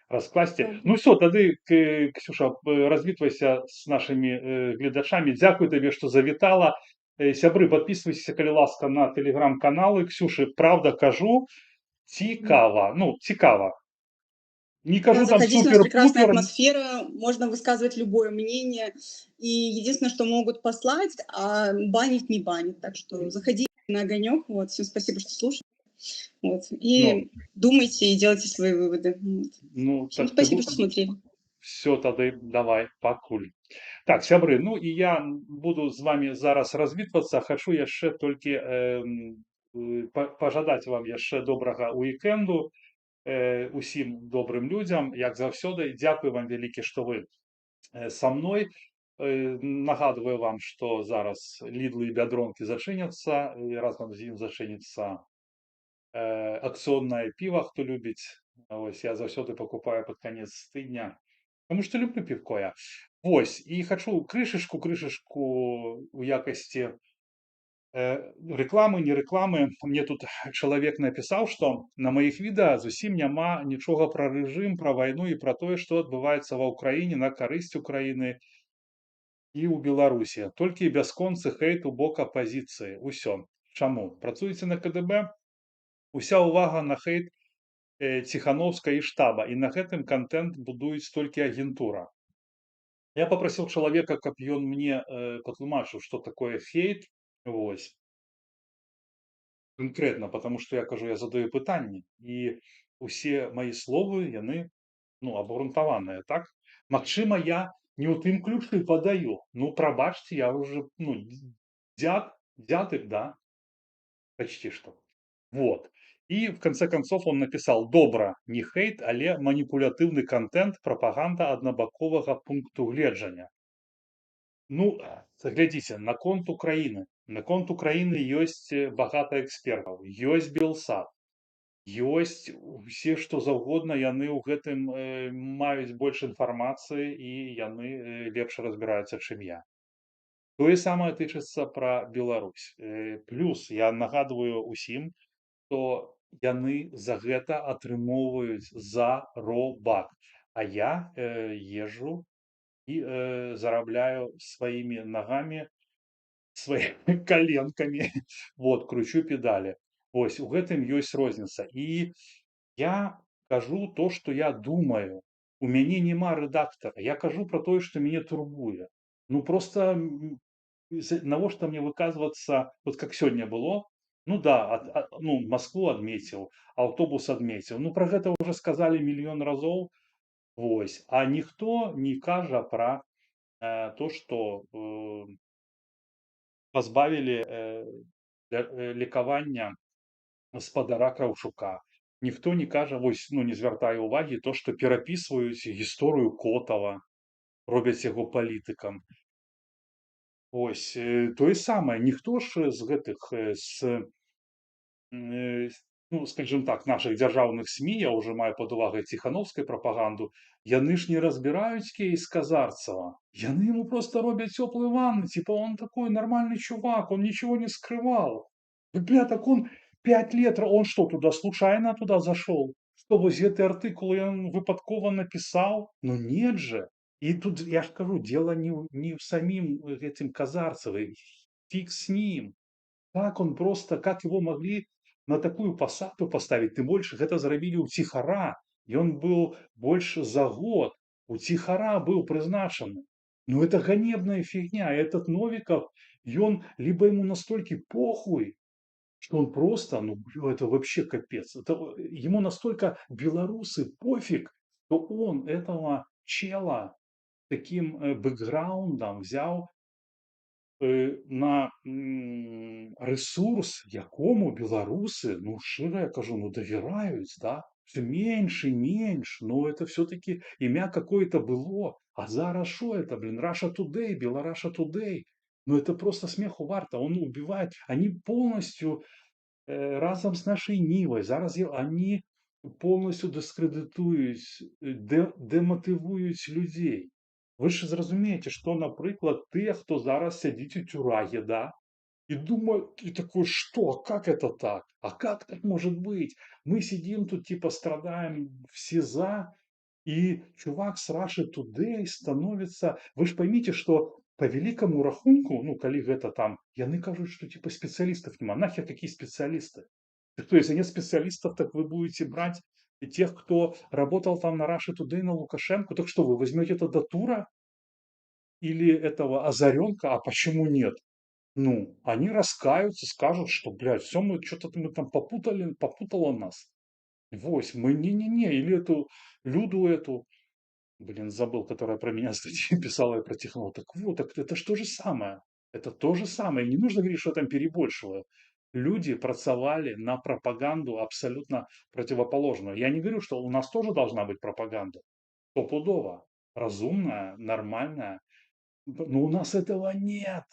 раскласці. Да. Ну ўсё, тады, Ксюша, развітвайся з нашымі гледачамі. Дзякуй табе, што завітала. Сябры, подписывайся, калі ласка, на тэлеграм-каналы Ксюшы. Правда кажу, цікава, ну, цікава. Не Да, кажу там заходите, у нас прекрасная супер-пупер. атмосфера, можно высказывать любое мнение. И единственное, что могут послать, а банить не банить. Так что заходите на огонек. Вот, всем спасибо, что слушали. Вот, Ну, и думайте и делайте свои выводы. Вот. ну, Всем так ты спасибо, что смотрели. все, тады давай, пакуль. Так, сябры, ну і я буду з вами зараз развітвацца. Хачу яшчэ толькі пажадаць вам яшчэ добрага уікенду, усім добрым людзям, як заўсёды. Дзякуй вам вялікі, што вы са мной. Нагадваю вам, што зараз Лідлы і бядронкі зачыняцца, і разам з ім зачыніцца акцыённае піва, хто любіць. Вось, я заўсёды пакупаю пад канец тыдня, потому што люблю півко я. Вось, і хачу крышачку у якасці рэкламы, не рэкламы. Мне тут чалавек напісаў, што на маіх відэа зусім няма нічога пра рэжым, пра вайну і пра тое, што адбываецца ва ўкраіне на карысць Украіны і ў Беларусі. Толькі бясконцы хэйт у бок апазіцыі. Усё. Чаму? Працуеце на КДБ? Уся ўвага на хэйт Ціхановска і штаба, і на гэтым контент будуюць толькі агентура. Я попросил чалавека, каб ён мне патлумачыў, што такое хейт, вось, канкрэтна, потому што я кажу, я задаю пытанні, і усе маі словы, яны, ну, абгрунтаваныя, так? Магчыма, я не ў тым ключы падаю. Ну, прабачце, я уже, ну, дзятык, да? Почти что. Вот. И в конце концов он написал: «Добра, не хейт, але маніпулятыўны контент, прапаганда аднабаковага пункту гледжання». Ну, глядзіце, наконт Украіны. Наконт Украіны ёсць багата экспертаў, ёсць Белсат, ёсць усе што заўгодна, яны ў гэтым маюць больш інфармацыі і яны лепш разбіраюцца, чым я. Тое самае тычыцца пра Беларусь. Плюс я нагадваю ўсім, што яны за гэта атрымоўваюць заробак. А я езжу і зарабляю сваімі нагамі, сваімі коленкамі, вот, кручу педалі. Вось, у гэтым ёсць розніца. І я кажу то, што я думаю. У мяне няма рэдактара. Я кажу пра тое, што мяне турбуе. Ну, просто навошта мне выказвацца, вот как сёння было, ну да, ну, Москву адмеціў, аўтобус адмеціў. Ну, пра гэта ўжо сказалі мільён разоў. Вось. А ніхто не кажа пра то, што пазбавілі лекавання спадара Краўчука. Ніхто не кажа, вось, ну, не звяртае ўвагі то, што перапісваюць гісторыю Котава, робяць яго палітыкам. Ось, тое самае, ніхто ж з гэтых, ну, скажем так, наших дзяржаўных СМІ, я ўжо маю пад увагай ціханаўскай прапаганду, яны ж не разбіраюць кейс Казарцева. Яны ему просто робят теплые ванны, типа он такой нормальный чувак, он ничего не скрывал. Бля, так он 5 лет, он что, туда случайно туда зашел? Что, вот эти артикулы он выпадково написал? Ну нет же. И тут, я же скажу, дело не в самим этим Казарцевым, фиг с ним. Как он просто, как его могли на такую посаду поставить? Тым больше гэта зрабілі ў Ціхара, ён был больше за год. У Ціхара был прызначаны. Ну это ганебная фигня. Этот Новиков, он либо ему настолько похуй, что он просто, ну, это вообще капец. Это, ему настолько белорусы пофиг, что он этого чела таким бэкграундом взял на ресурс, якому белорусы, ну, шчыра я кажу, ну, давяраюць, да? Все меньше и меньше, но это все-таки имя какое-то было. А зараз что это, блин, Russia Today, Белораша Today. Ну, это просто смеху варто. Он убивает, они полностью разом с нашей Нивой, зараз они полностью дискредитуюць, демотивуюць людей. Вы ж зразумееце, што, напрыклад, тыя, хто зараз сядзіць у тюряге, да, и думают, и такой, что, как это так? А как так может быть? Мы сидим тут, типа, страдаем в СИЗО, и чувак с Russia Today становится... Вы ж поймите, что по великому рахунку, ну, калі гэта там, яны кажуць, что, типа, специалистов нема. Нахер какие специалисты? Так то, если нет специалистов, так вы будете брать тех, кто работал там на Russia Today, на Лукашенко. Так что, вы возьмете это до Тура или этого Озаренка? А почему нет? Ну, они раскаются, скажут, что, блядь, все мы что-то мы там попутало нас. Вось, мы не-не-не, или эту Люду эту, блин, забыл, которая про меня статьи писала и про Тихонова. Так вот, так это ж то же самое. Это то же самое. Не нужно говорить, что там перебольшиваю. Люди працавали на пропаганду абсолютно противоположную. Я не говорю, что у нас тоже должна быть пропаганда. Стопудово. Разумная, нормальная. Но у нас этого нет.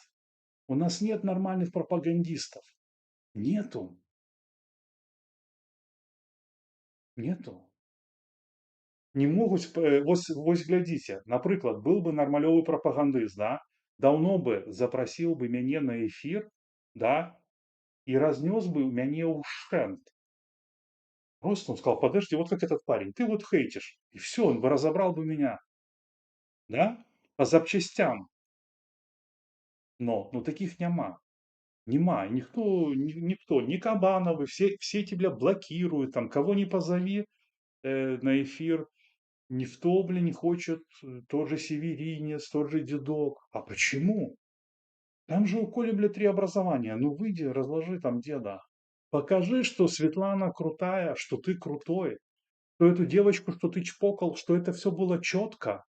У нас нет нормальных пропагандистов. Нету. Нету. Не могуць, вось глядзіце, напрыклад, был бы нармалёвы прапагандыст, да, даўно бы запрасіў бы мяне на эфир, да, и разнес бы мяне ўшчэнт. Просто он сказал, подожди, вот как этот парень, ты вот хейтишь, и все, он бы разобрал бы меня, да, по запчастям. Но, ну таких няма. Нема, никто, ни Кабановы, все тебя блокируют, там, кого не позови на эфир, никто, блин, не хочет, тот же Северинец, тот же Дедок. А почему? Там же у Коли, бля, 3 образования. Ну, выйди, разложи там деда. Покажи, что Светлана крутая, что ты крутой, что эту девочку, что ты чпокал, что это все было четко.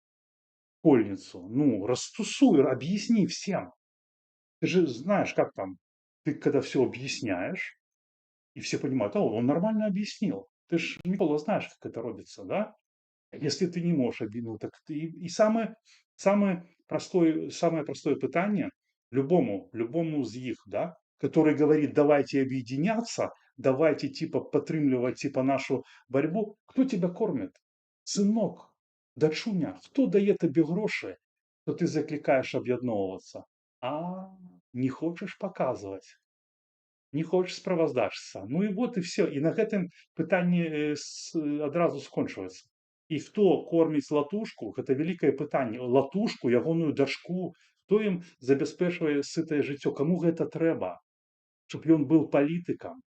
Школьницу. Ну, растусуй, объясни всем. Ты же знаешь, как там. Ты когда все объясняешь, И все понимают, он нормально объяснил. Ты ж, Микола, знаешь, как это робится, да? Если ты не можешь объяснить, так ты... И самое простое питание любому з їх, да, который говорит, давайте объединяться, давайте типа подтримливать типа нашу борьбу. Кто тебя кормит? Сынок, дочуня, хто дає тобі гроші, то ти закликаєш об'єдновуватися? А не хочеш показувати, не хочеш справаздачитися. Ну і от і все. І на гэтым пытанне адразу скончваецца. І хто корміць латушку, гэта вялікае пытанне. Латушку, ягоную дачку, хто ім забяспечвае сытае жыццё, каму гэта трэба? Чтоб ён быў палітыкам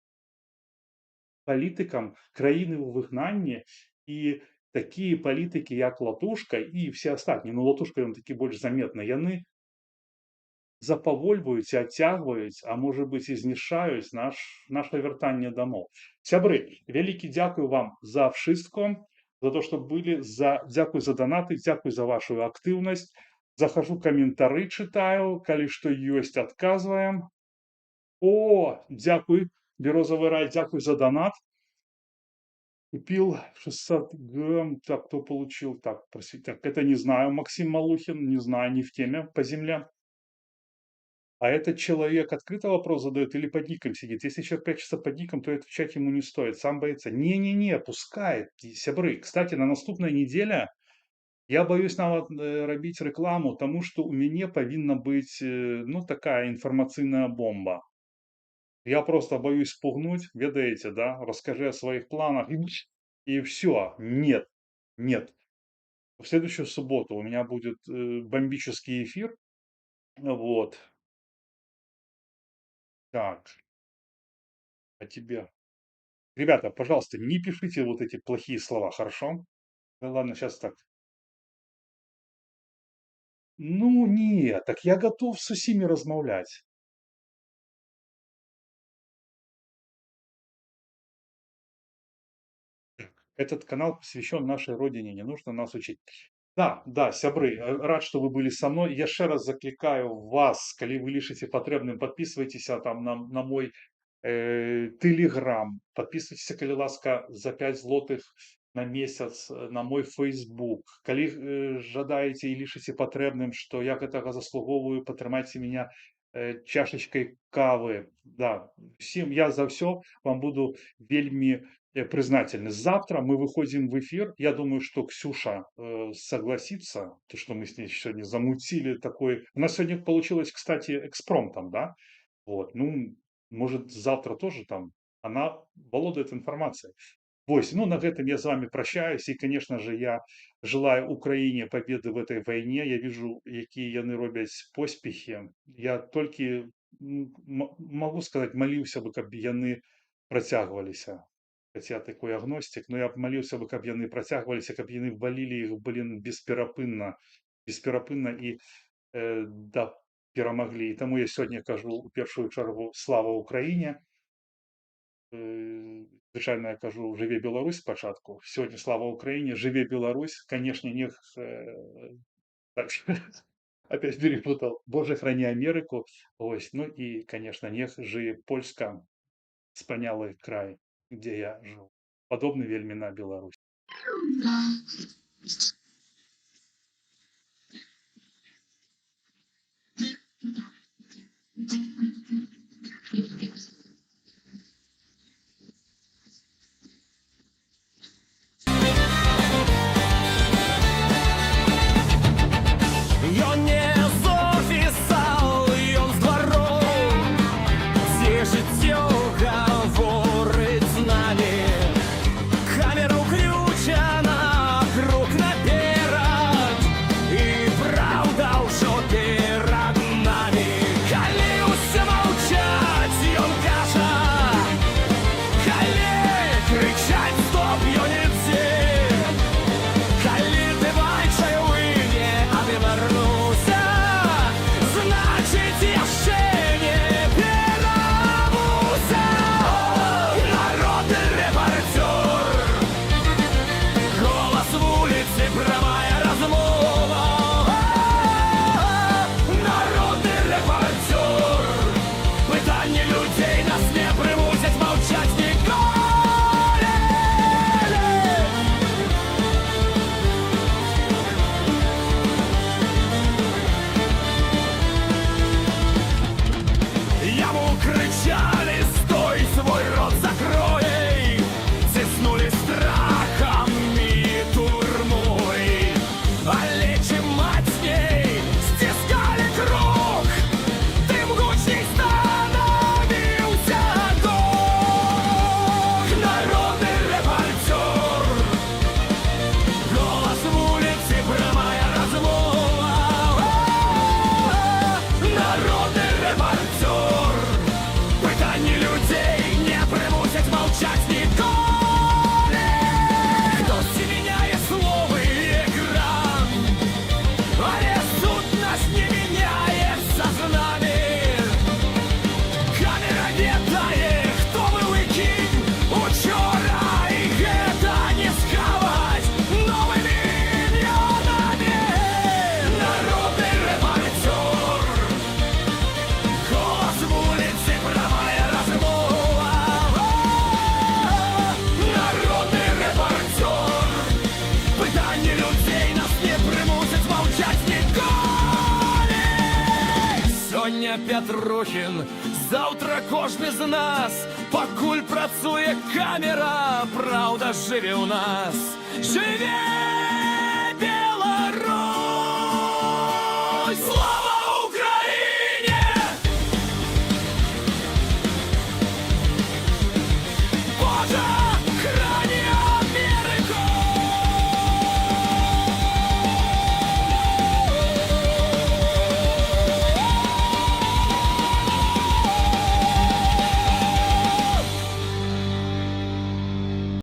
краіны ў выгнанні, і такія палітыкі, як Латушка і все астатнія, ну Латушка ён такі больш заметны, яны запавольваюць і адцягваюць, а можа быць і знішчаюць наша вяртанне дамоў. Сябры, вялікі дзякуй вам за wszystko, за то, што былі, дзякуй за донаты, дзякуй за вашу актыўнасць. Захожу каментары, чытаю, калі што ёсць, адказваем. О, дзякуй, Березовый рай, дякую за донат. Купил 600 грамм. Так, кто получил? Так, просить. Так, это не знаю. Максим Малухин, не знаю, не в теме по земле. А этот человек открыто вопрос задает или под ником сидит? Если человек прячется под ником, то отвечать ему не стоит. Сам боится. Не-не-не, пускай. Сябры. Кстати, на наступной неделе я боюсь нават рабіць рекламу, тому что у меня повинна быть, ну, такая информационная бомба. Я просто боюсь спугнуть, ведаете, да, расскажи о своих планах, и все. Нет. В следующую субботу у меня будет бомбический эфир. Вот. Так. А тебе? Ребята, пожалуйста, не пишите вот эти плохие слова, хорошо? Да ладно, сейчас так. Ну, нет, так я готов с усими размовлять. Этот канал посвящен нашей родине, не нужно нас учить. Да, сябры, рад, что вы были со мной. Я ще раз закликаю вас, коли вы лишите потребным, подписывайтесь там на мой Телеграм, подписывайтесь, коли ласка, за 5 злотых на месяц на мой Фейсбук. Коли жадаете и лишите потребным, что я гэтага заслуговую, падтрымайце меня чашечкой кавы. Да, всем я за все вам буду вельми признательны. Завтра мы выходим в эфир. Я думаю, что Ксюша согласится, то, что мы с ней сегодня замутили такой. У нас сегодня получилось, кстати, экспромтом, да? Вот, ну, может, завтра тоже там она володает информацией. Вось, ну, на этом я с вами прощаюсь. И, конечно же, я желаю Украине победы в этой войне. Я вижу, какие яны робяць поспехи. Я только могу сказать, молился бы, как яны працягваліся. Хотя такой агностик, но я молился бы, как яны працягваліся, как яны валили их, блин, бесперапынна и да, перамаглі. И тому я сегодня кажу у першую чаргу слава Украине. Звычайно, я кажу, жыве Беларусь спачатку. Сегодня слава Украине, жыве Беларусь. Конечно, нех... Так, опять перепутал. Боже, храни Америку. Ось. Ну и, конечно, нех жыве Польска, спанялый край, где я жил. Подобны вельмі на Беларусь. Ён не з офіса, ён з двару, дзе жыццё гаворыць з намі. Камера ўключана, круг наперад, і праўда ўжо перад намі. Калі ўсе маўчаць, ён Женя Петрухін. Завтра кожен з нас, покуль працює камера, правда живе у нас. Живе!